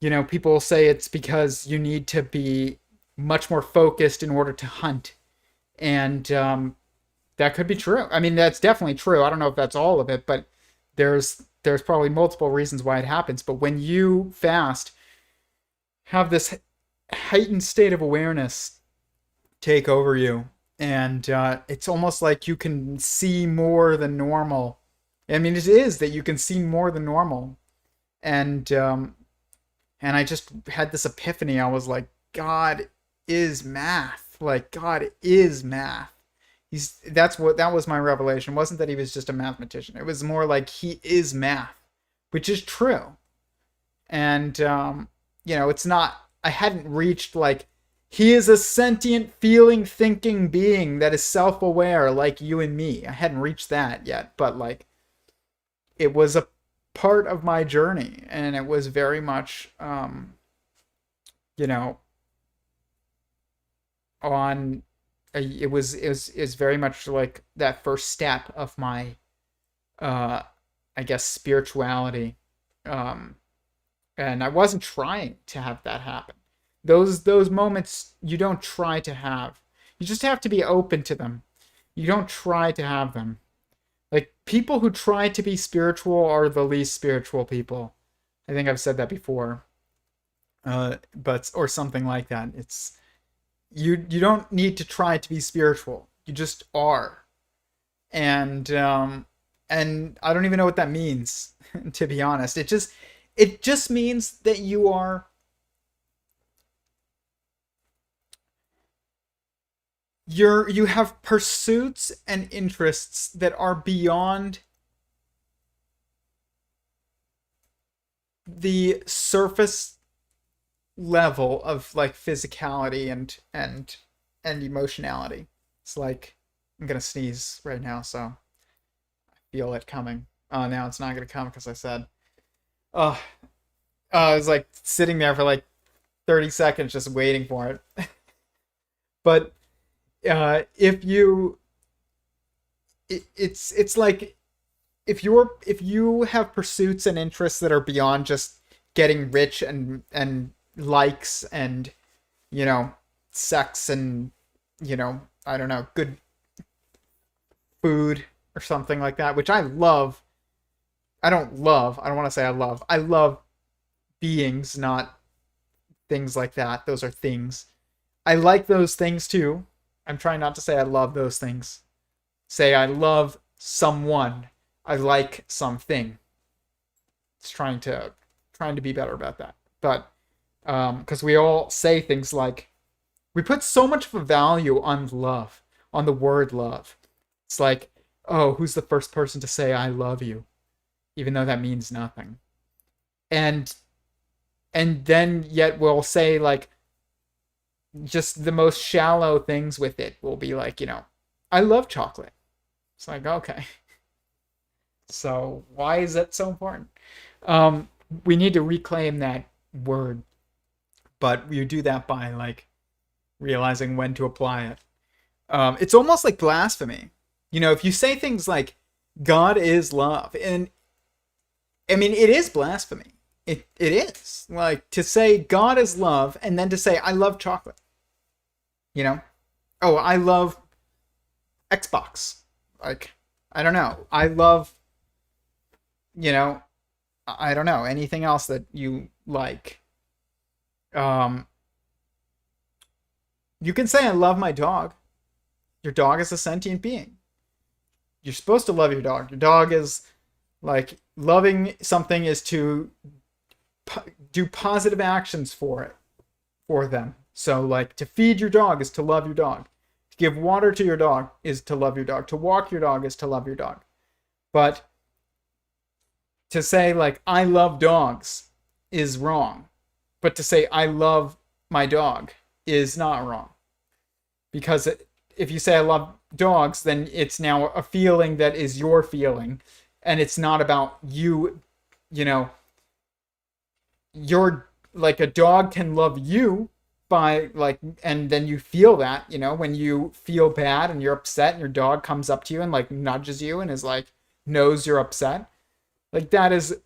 you know, people say it's because you need to be much more focused in order to hunt. And that could be true. I mean, that's definitely true. I don't know if that's all of it, but there's probably multiple reasons why it happens. But when you fast, have this heightened state of awareness take over you. And it's almost like you can see more than normal. I mean, it is that you can see more than normal. And I just had this epiphany. I was like, God is math. Like, God is math. That was my revelation. It wasn't that he was just a mathematician. It was more like he is math, which is true. And, you know, it's not, I hadn't reached like, he is a sentient, feeling, thinking being that is self-aware like you and me. I hadn't reached that yet, but like, it was a part of my journey, and it was very much, you know, on, it was very much like that first step of my, I guess, spirituality, and I wasn't trying to have that happen. Those moments you don't try to have. You just have to be open to them. You don't try to have them. Like, people who try to be spiritual are the least spiritual people. I think I've said that before. But, or something like that. It's, you don't need to try to be spiritual. You just are. And I don't even know what that means, to be honest. It just means that you have pursuits and interests that are beyond the surface level of like physicality and emotionality. It's like, I'm gonna sneeze right now, so I feel it coming. Now it's not gonna come because I said, I was like sitting there for like 30 seconds just waiting for it. But if you, it's like, if you have pursuits and interests that are beyond just getting rich and likes and, you know, sex and, you know, I don't know, good food or something like that, which I love. I don't want to say I love. I love beings, not things like that. Those are things. I like those things too. I'm trying not to say I love those things. Say I love someone. I like something. It's trying to be better about that. But because we all say things like, We put so much of a value on love, on the word love. It's like, oh, who's the first person to say I love you, even though that means nothing. And then yet we'll say like just the most shallow things with it. Will be like, I love chocolate. It's like, okay. So why is that so important? We need to reclaim that word, but we do that by like realizing when to apply it. It's almost like blasphemy. If you say things like God is love, and I mean, it is blasphemy. It is like to say God is love and then to say I love chocolate. Oh, I love Xbox. Like, I don't know. I love, I don't know, anything else that you like. You can say I love my dog. Your dog is a sentient being. You're supposed to love your dog. Your dog is like loving something is to do positive actions for them. So like to feed your dog is to love your dog. To give water to your dog is to love your dog. To walk your dog is to love your dog. But to say like I love dogs is wrong. But to say I love my dog is not wrong. Because if you say I love dogs, then it's now a feeling that is your feeling. And it's not about you, you're like a dog can love you by like, and then you feel that, when you feel bad and you're upset and your dog comes up to you and like nudges you and is like, knows you're upset. Like that is,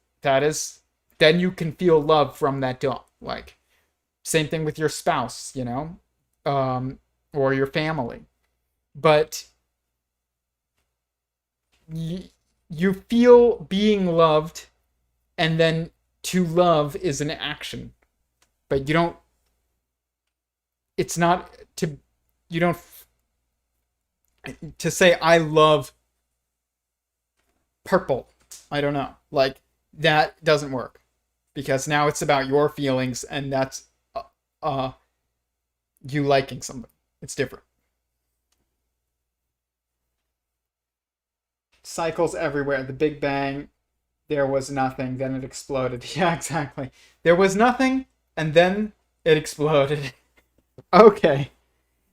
then you can feel love from that dog. Like same thing with your spouse, or your family. But you feel being loved, and then to love is an action. But you don't, it's not to, you don't, to say I love purple. I don't know. Like that doesn't work. Because now it's about your feelings, and that's you liking something. It's different. Cycles everywhere. The Big Bang, there was nothing, then it exploded. Yeah, exactly. There was nothing, and then it exploded. Okay.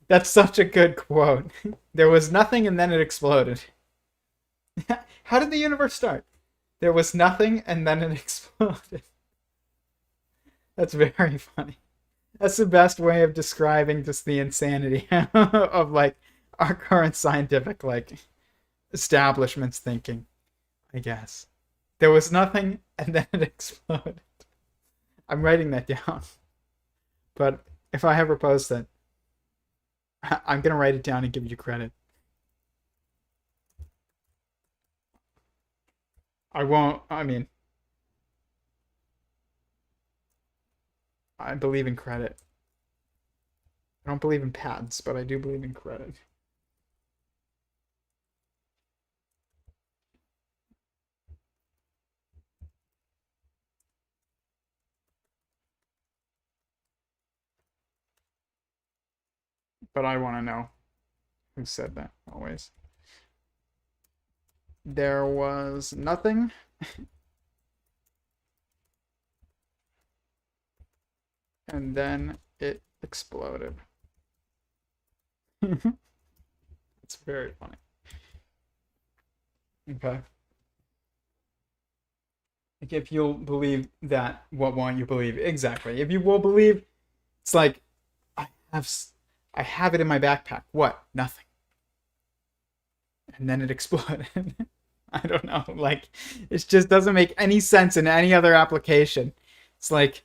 That's such a good quote. There was nothing, and then it exploded. How did the universe start? There was nothing, and then it exploded. That's very funny. That's the best way of describing just the insanity of like our current scientific like establishment's thinking, I guess. There was nothing and then it exploded. I'm writing that down. But if I ever post it, I'm going to write it down and give you credit. I won't, I mean, I believe in credit. I don't believe in patents, but I do believe in credit. But I want to know who said that always. There was nothing. And then it exploded. It's very funny. Okay. Like if you'll believe that, what won't you believe? Exactly. If you will believe, it's like I have it in my backpack. What? Nothing. And then it exploded. I don't know. Like it just doesn't make any sense in any other application. It's like,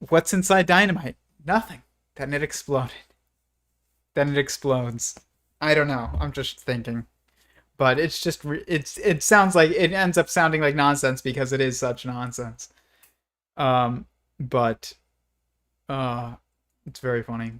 what's inside dynamite? Nothing. Then it exploded. Then it explodes. I don't know. I'm just thinking. But it's just, it sounds like, it ends up sounding like nonsense because it is such nonsense. But it's very funny.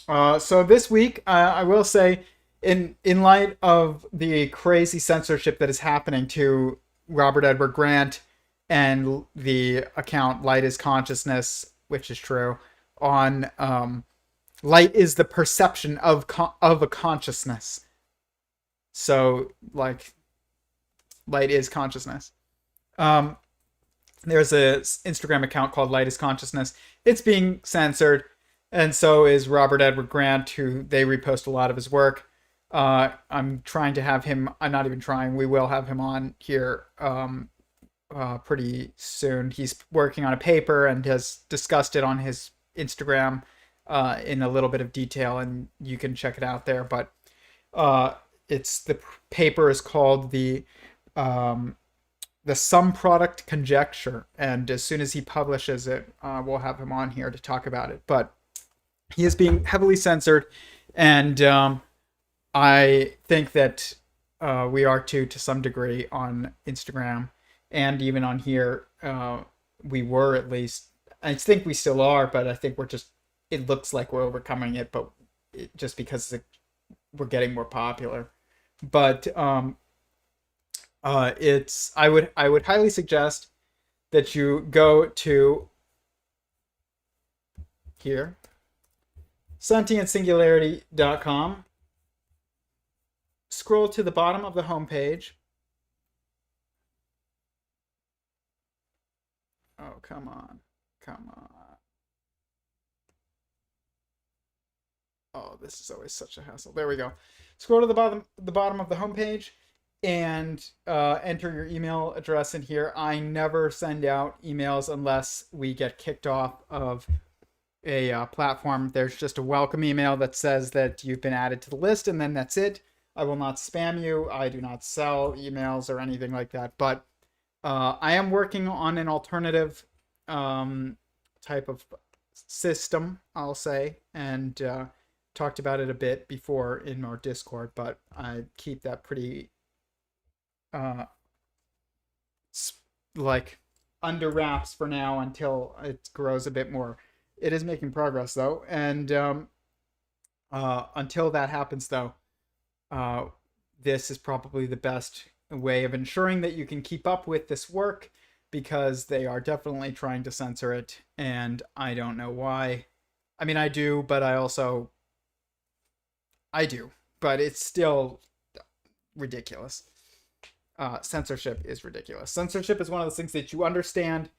So this week, I will say, in light of the crazy censorship that is happening to Robert Edward Grant and the account Light is Consciousness, which is true, on light is the perception of a consciousness. So like light is consciousness. Um, there's a Instagram account called Light is Consciousness. It's being censored, and so is Robert Edward Grant, who they repost a lot of his work. I'm trying to have him. I'm not even trying. We will have him on here pretty soon. He's working on a paper and has discussed it on his Instagram in a little bit of detail, and you can check it out there. But it's the paper is called the sum product conjecture, and as soon as he publishes it, we'll have him on here to talk about it. But he is being heavily censored, and I think that we are too, to some degree, on Instagram and even on here. We were, at least. I think we still are, but I think we're just. It looks like we're overcoming it, but just because we're getting more popular. But it's. I would highly suggest that you go to here, sentientsingularity.com. Scroll to the bottom of the homepage. Oh, come on. Come on. Oh, this is always such a hassle. There we go. Scroll to the bottom of the homepage and enter your email address in here. I never send out emails unless we get kicked off of a platform. There's just a welcome email that says that you've been added to the list, and then that's it. I will not spam you. I do not sell emails or anything like that. But I am working on an alternative type of system, I'll say, and talked about it a bit before in our Discord, but I keep that pretty like under wraps for now until it grows a bit more. It is making progress though, and until that happens though, this is probably the best way of ensuring that you can keep up with this work, because they are definitely trying to censor it, and I don't know why. I mean, I do, but but it's still ridiculous. Censorship is ridiculous. Censorship is one of those things that you understand,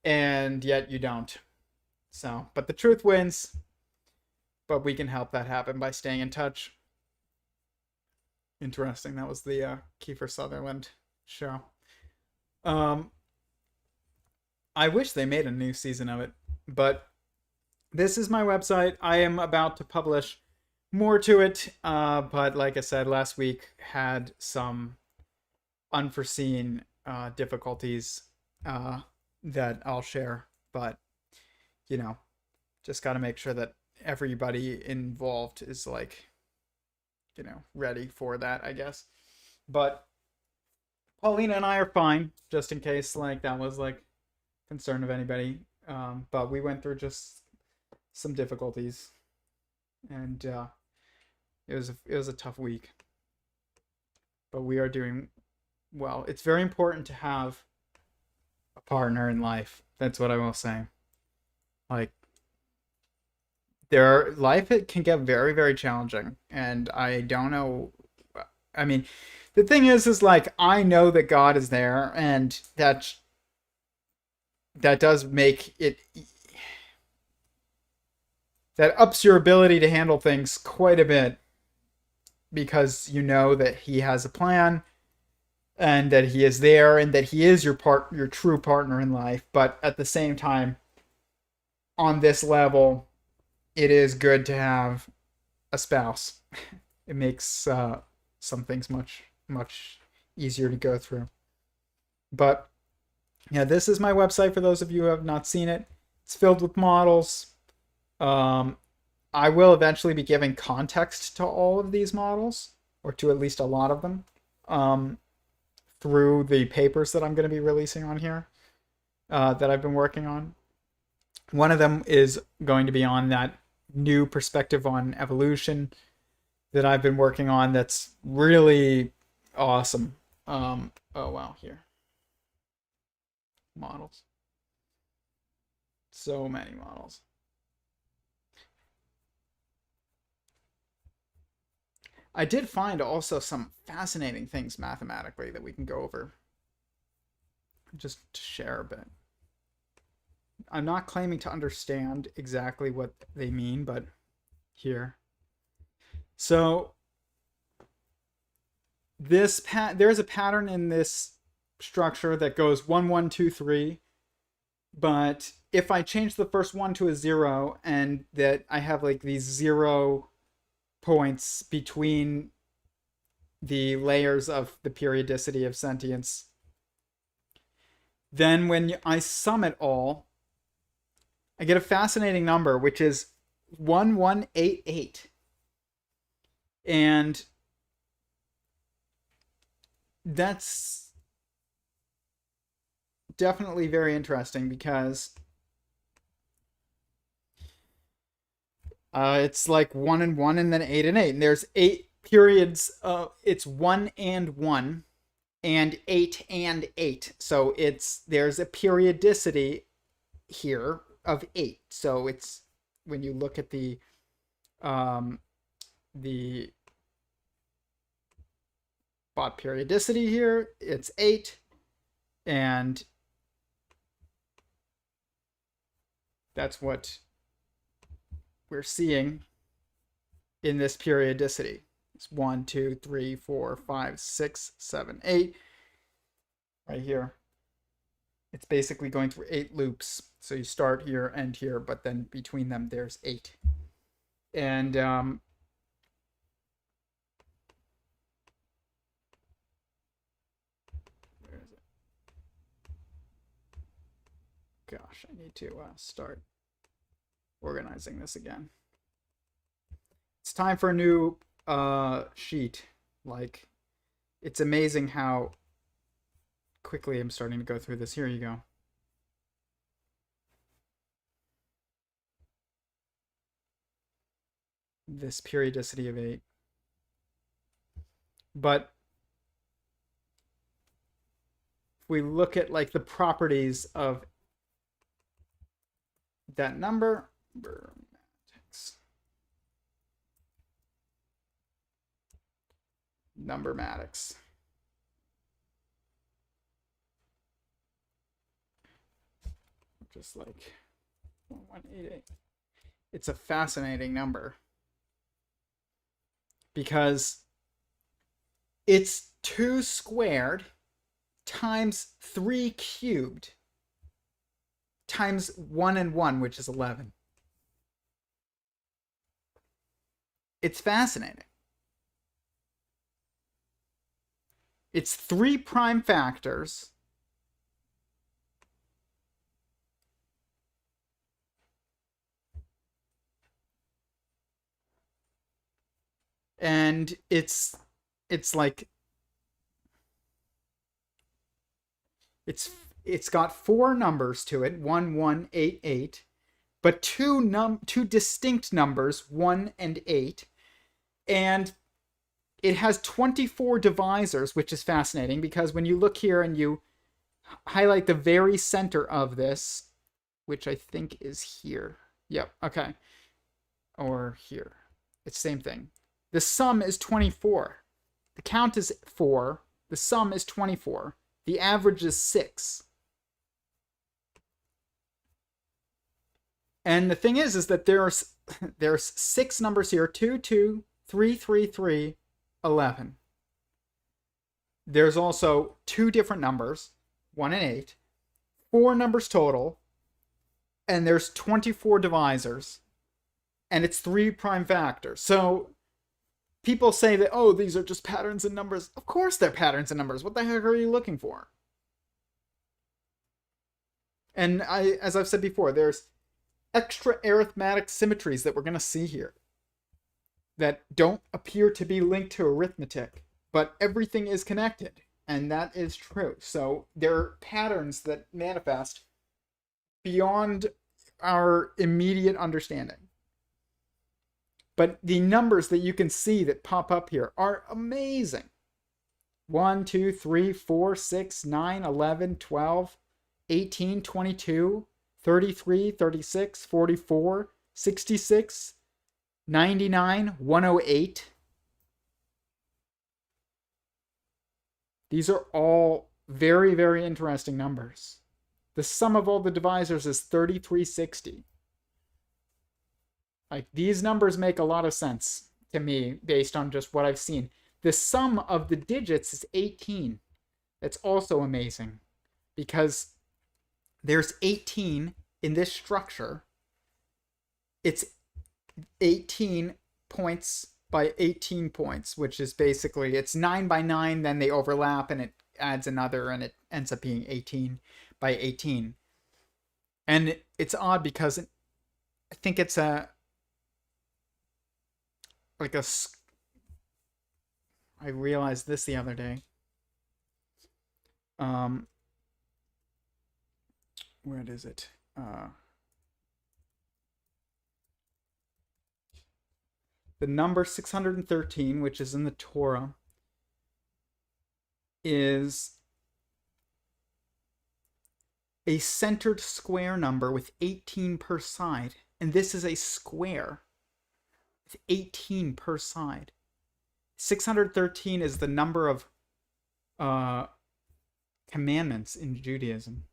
and yet you don't. So, but the truth wins, but we can help that happen by staying in touch. Interesting. That was the Kiefer Sutherland show. I wish they made a new season of it, but this is my website. I am about to publish more to it, but like I said, last week had some unforeseen difficulties that I'll share, but just got to make sure that everybody involved is ready for that, I guess. But Paulina and I are fine, just in case that was concern of anybody. But we went through just some difficulties, and it was a tough week. But we are doing well. It's very important to have a partner in life. That's what I will say. Life it can get very, very challenging, and I don't know. I mean, the thing is I know that God is there, and that does make it, that ups your ability to handle things quite a bit, because you know that He has a plan, and that He is there, and that He is your true partner in life. But at the same time, on this level, it is good to have a spouse. It makes some things much, much easier to go through. But yeah, this is my website for those of you who have not seen it. It's filled with models. I will eventually be giving context to all of these models, or to at least a lot of them, through the papers that I'm going to be releasing on here, that I've been working on. One of them is going to be on that new perspective on evolution that I've been working on. That's really awesome. Oh, wow, here. Models. So many models. I did find also some fascinating things mathematically that we can go over. Just to share a bit. I'm not claiming to understand exactly what they mean, but here. So there's a pattern in this structure that goes 1 1 2 3, but if I change the first one to a 0 and that I have like these 0 points between the layers of the periodicity of sentience, then when I sum it all, I get a fascinating number, which is 1188. And that's definitely very interesting because it's like 1 and 1 and then 8 and 8. And there's 8 periods. It's 1 and 1 and 8 and 8. So there's a periodicity here of 8. So it's when you look at the spot periodicity here, it's 8, and that's what we're seeing in this periodicity. It's 1, 2, 3, 4, 5, 6, 7, 8. Right here. It's basically going through 8 loops. So you start here, end here, but then between them there's 8. And where is it? Gosh, I need to start organizing this again. It's time for a new sheet. Like, it's amazing how quickly I'm starting to go through this. Here you go. This periodicity of 8. But if we look at like the properties of that number, numbermatics. Just like 1188. It's a fascinating number because it's 2 squared times 3 cubed times 1 and 1, which is 11. It's fascinating. It's 3 prime factors. And it's like it's got 4 numbers to it, 1188, but two distinct numbers, 1 and 8, and it has 24 divisors, which is fascinating because when you look here and you highlight the very center of this, which I think is here. Yep, okay. Or here. It's the same thing. The sum is 24. The count is 4. The sum is 24. The average is 6. And the thing is that there's 6 numbers here. 2, 2, 3, 3, 3, 11. There's also 2 different numbers, 1 and 8. 4 numbers total. And there's 24 divisors. And it's 3 prime factors. So people say that, oh, these are just patterns in numbers. Of course they're patterns in numbers. What the heck are you looking for? And as I've said before, there's extra arithmetic symmetries that we're going to see here that don't appear to be linked to arithmetic, but everything is connected, and that is true. So there are patterns that manifest beyond our immediate understanding. But the numbers that you can see that pop up here are amazing. 1, 2, 3, 4, 6, 9, 11, 12, 18, 22, 33, 36, 44, 66, 99, 108. These are all very, very interesting numbers. The sum of all the divisors is 3360. Like, these numbers make a lot of sense to me based on just what I've seen. The sum of the digits is 18. That's also amazing because there's 18 in this structure. It's 18 points by 18 points, which is basically, it's 9 by 9, then they overlap and it adds another and it ends up being 18 by 18. And it's odd because I think it's I realized this the other day. Where is it? The number 613, which is in the Torah, is a centered square number with 18 per side. And this is a square with 18 per side. 613 is the number of commandments in Judaism,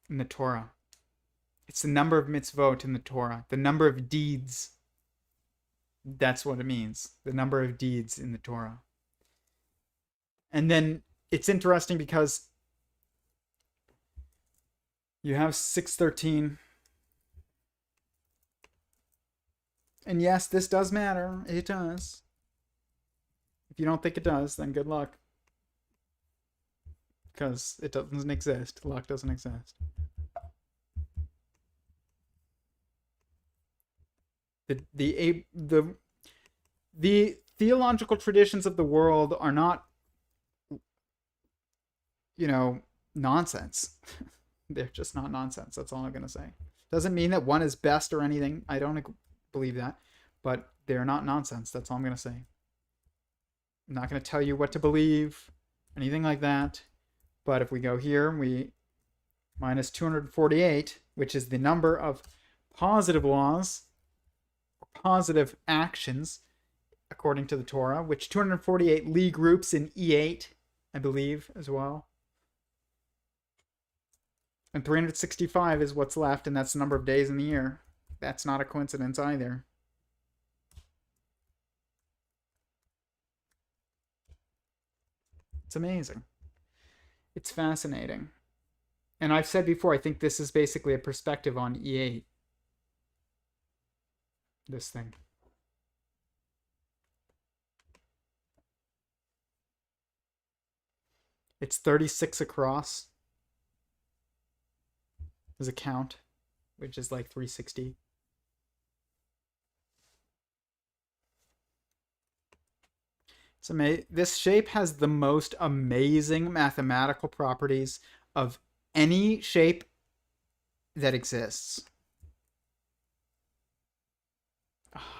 in the Torah. It's the number of mitzvot in the Torah, the number of deeds. That's what it means, the number of deeds in the Torah. And then it's interesting because you have 613. And yes, this does matter. It does. If you don't think it does, then good luck. Because it doesn't exist. Luck doesn't exist. The theological traditions of the world are not, nonsense. They're just not nonsense. That's all I'm going to say. Doesn't mean that one is best or anything. I don't believe that. But they're not nonsense. That's all I'm going to say. I'm not going to tell you what to believe, anything like that. But if we go here, we minus 248, which is the number of positive laws, positive actions, according to the Torah, which 248 Lie groups in E8, I believe, as well. And 365 is what's left, and that's the number of days in the year. That's not a coincidence either. It's amazing. It's fascinating. And I've said before, I think this is basically a perspective on E8. This thing. It's 36 across. There's a count, which is like 360. It's amazing. This shape has the most amazing mathematical properties of any shape that exists.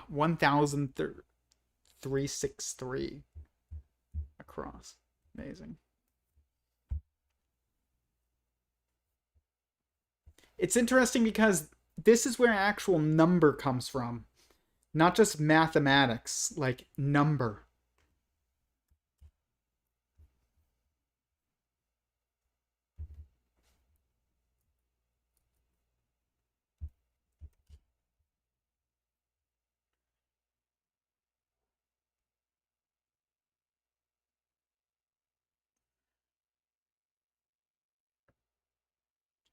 1,363 across. Amazing. It's interesting because this is where actual number comes from. Not just mathematics, like number.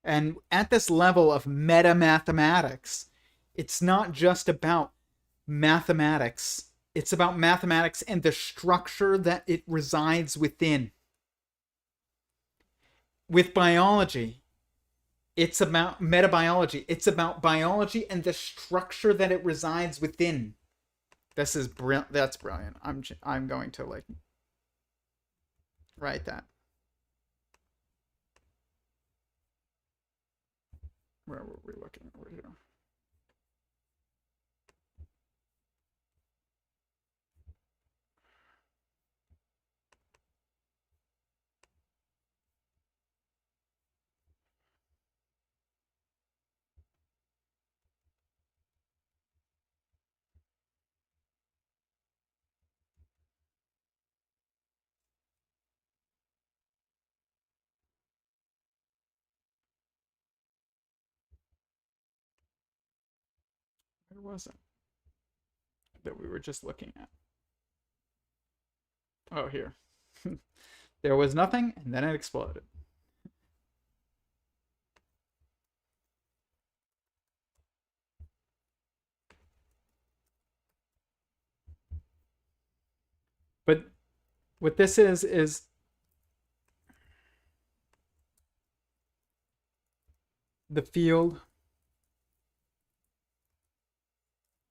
And at this level of meta-mathematics, it's not just about mathematics. It's about mathematics and the structure that it resides within. With biology, it's about metabiology. It's about biology and the structure that it resides within. This is brilliant. That's brilliant. I'm going to write that. Where were we looking over here? Where was it? That we were just looking at. Oh, here. There was nothing, and then it exploded. But what this is the field,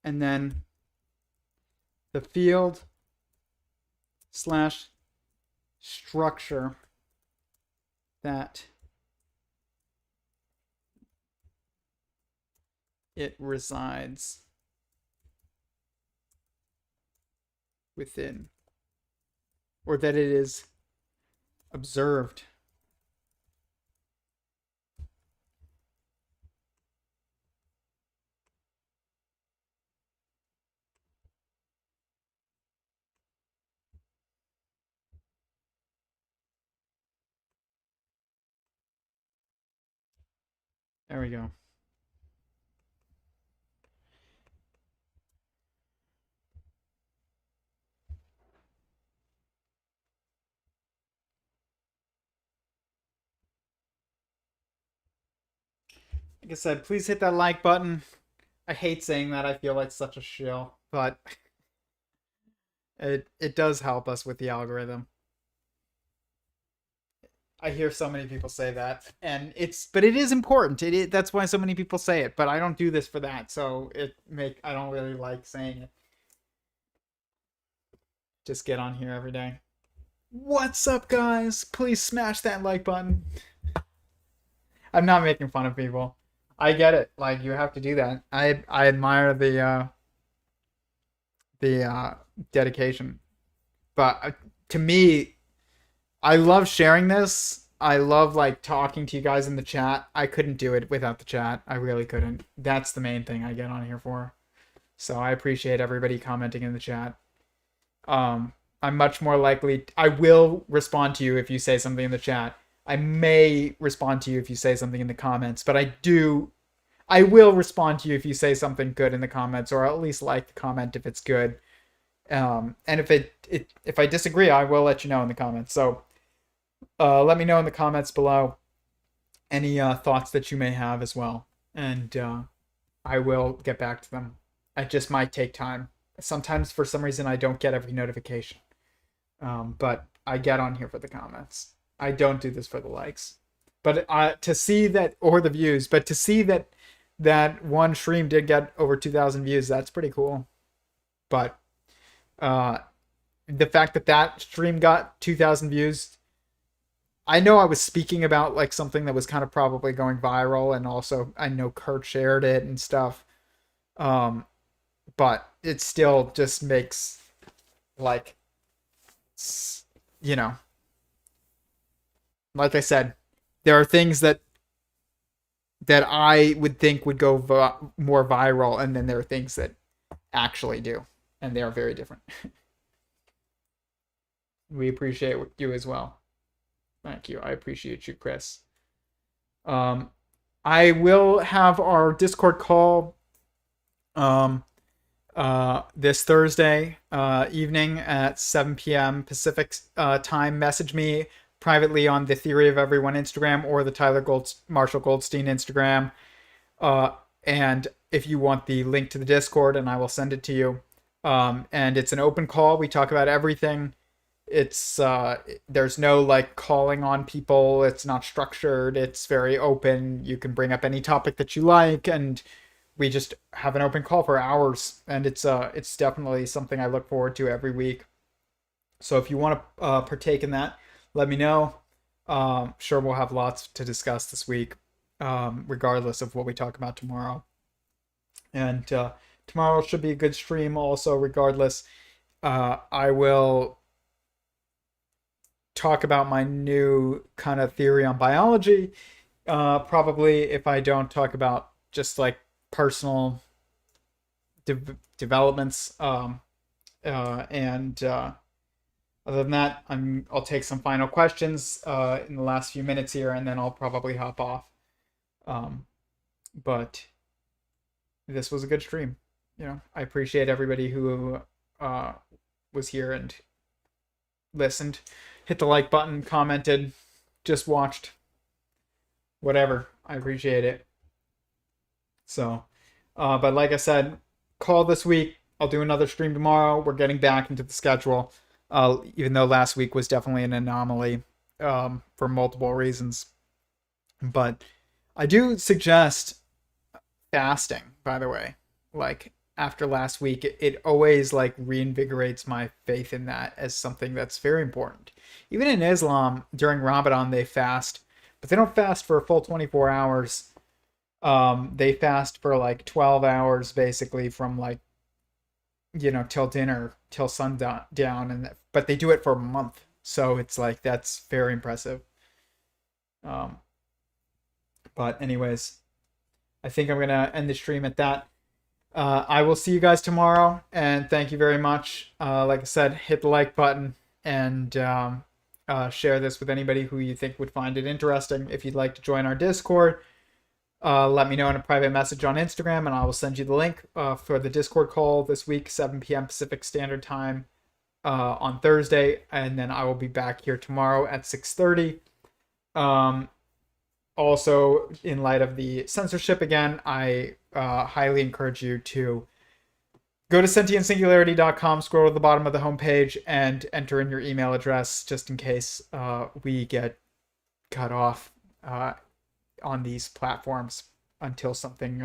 and then the field slash structure that it resides within, or that it is observed. There we go. Like I said, please hit that like button. I hate saying that. I feel like such a shill, but it does help us with the algorithm. I hear so many people say that, and but it is important. That's why so many people say it. But I don't do this for that, so I don't really like saying it. Just get on here every day. What's up, guys? Please smash that like button. I'm not making fun of people. I get it. Like, you have to do that. I admire the dedication, but to me, I love sharing this. I love like talking to you guys in the chat. I couldn't do it without the chat. I really couldn't. That's the main thing I get on here for. So I appreciate everybody commenting in the chat. I'm much more likely. I will respond to you if you say something in the chat. I may respond to you if you say something in the comments, but I will respond to you if you say something good in the comments, or I'll at least like the comment if it's good. And if I disagree, I will let you know in the comments. So let me know in the comments below any thoughts that you may have as well, and I will get back to them. It just might take time. Sometimes for some reason I don't get every notification, but I get on here for the comments. I don't do this for the likes, but to see that, or the views, but to see that one stream did get over 2,000 views, that's pretty cool. But the fact that stream got 2,000 views, I know I was speaking about like something that was kind of probably going viral, and also I know Kurt shared it and stuff. But it still just makes, like, like I said, there are things that I would think would go more viral, and then there are things that actually do, and they are very different. We appreciate you as well. Thank you. I appreciate you, Chris. I will have our Discord call this Thursday evening at 7 p.m. Pacific time. Message me privately on the Theory of Every0ne Instagram or the Marshall Goldstein Instagram. And if you want the link to the Discord, and I will send it to you. And it's an open call. We talk about everything. It's there's no like calling on people. It's not structured. It's very open. You can bring up any topic that you like, and we just have an open call for hours, and it's definitely something I look forward to every week. So if you want to partake in that, let me know. Sure, we'll have lots to discuss this week, regardless of what we talk about tomorrow. And tomorrow should be a good stream also, regardless. I will talk about my new kind of theory on biology. Probably if I don't talk about just like personal developments, and other than that, I'll take some final questions in the last few minutes here, and then I'll probably hop off. But this was a good stream. I appreciate everybody who was here and listened, hit the like button, commented, just watched, whatever. I appreciate it. So, but like I said, call this week. I'll do another stream tomorrow. We're getting back into the schedule, even though last week was definitely an anomaly for multiple reasons. But I do suggest fasting, by the way. Like, after last week, it always like reinvigorates my faith in that as something that's very important. Even in Islam, during Ramadan, they fast, but they don't fast for a full 24 hours. They fast for like 12 hours, basically, from like, till dinner, till sundown, but they do it for a month. So it's like, that's very impressive. But anyways, I think I'm going to end the stream at that. I will see you guys tomorrow, and thank you very much. Like I said, hit the like button and share this with anybody who you think would find it interesting. If you'd like to join our Discord, let me know in a private message on Instagram, and I will send you the link for the Discord call this week, 7 p.m. Pacific Standard Time on Thursday, and then I will be back here tomorrow at 6:30. Also, in light of the censorship again, I highly encourage you to go to sentientsingularity.com, scroll to the bottom of the homepage, and enter in your email address just in case we get cut off on these platforms until something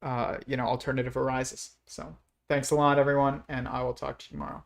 alternative arises. So thanks a lot, everyone, and I will talk to you tomorrow.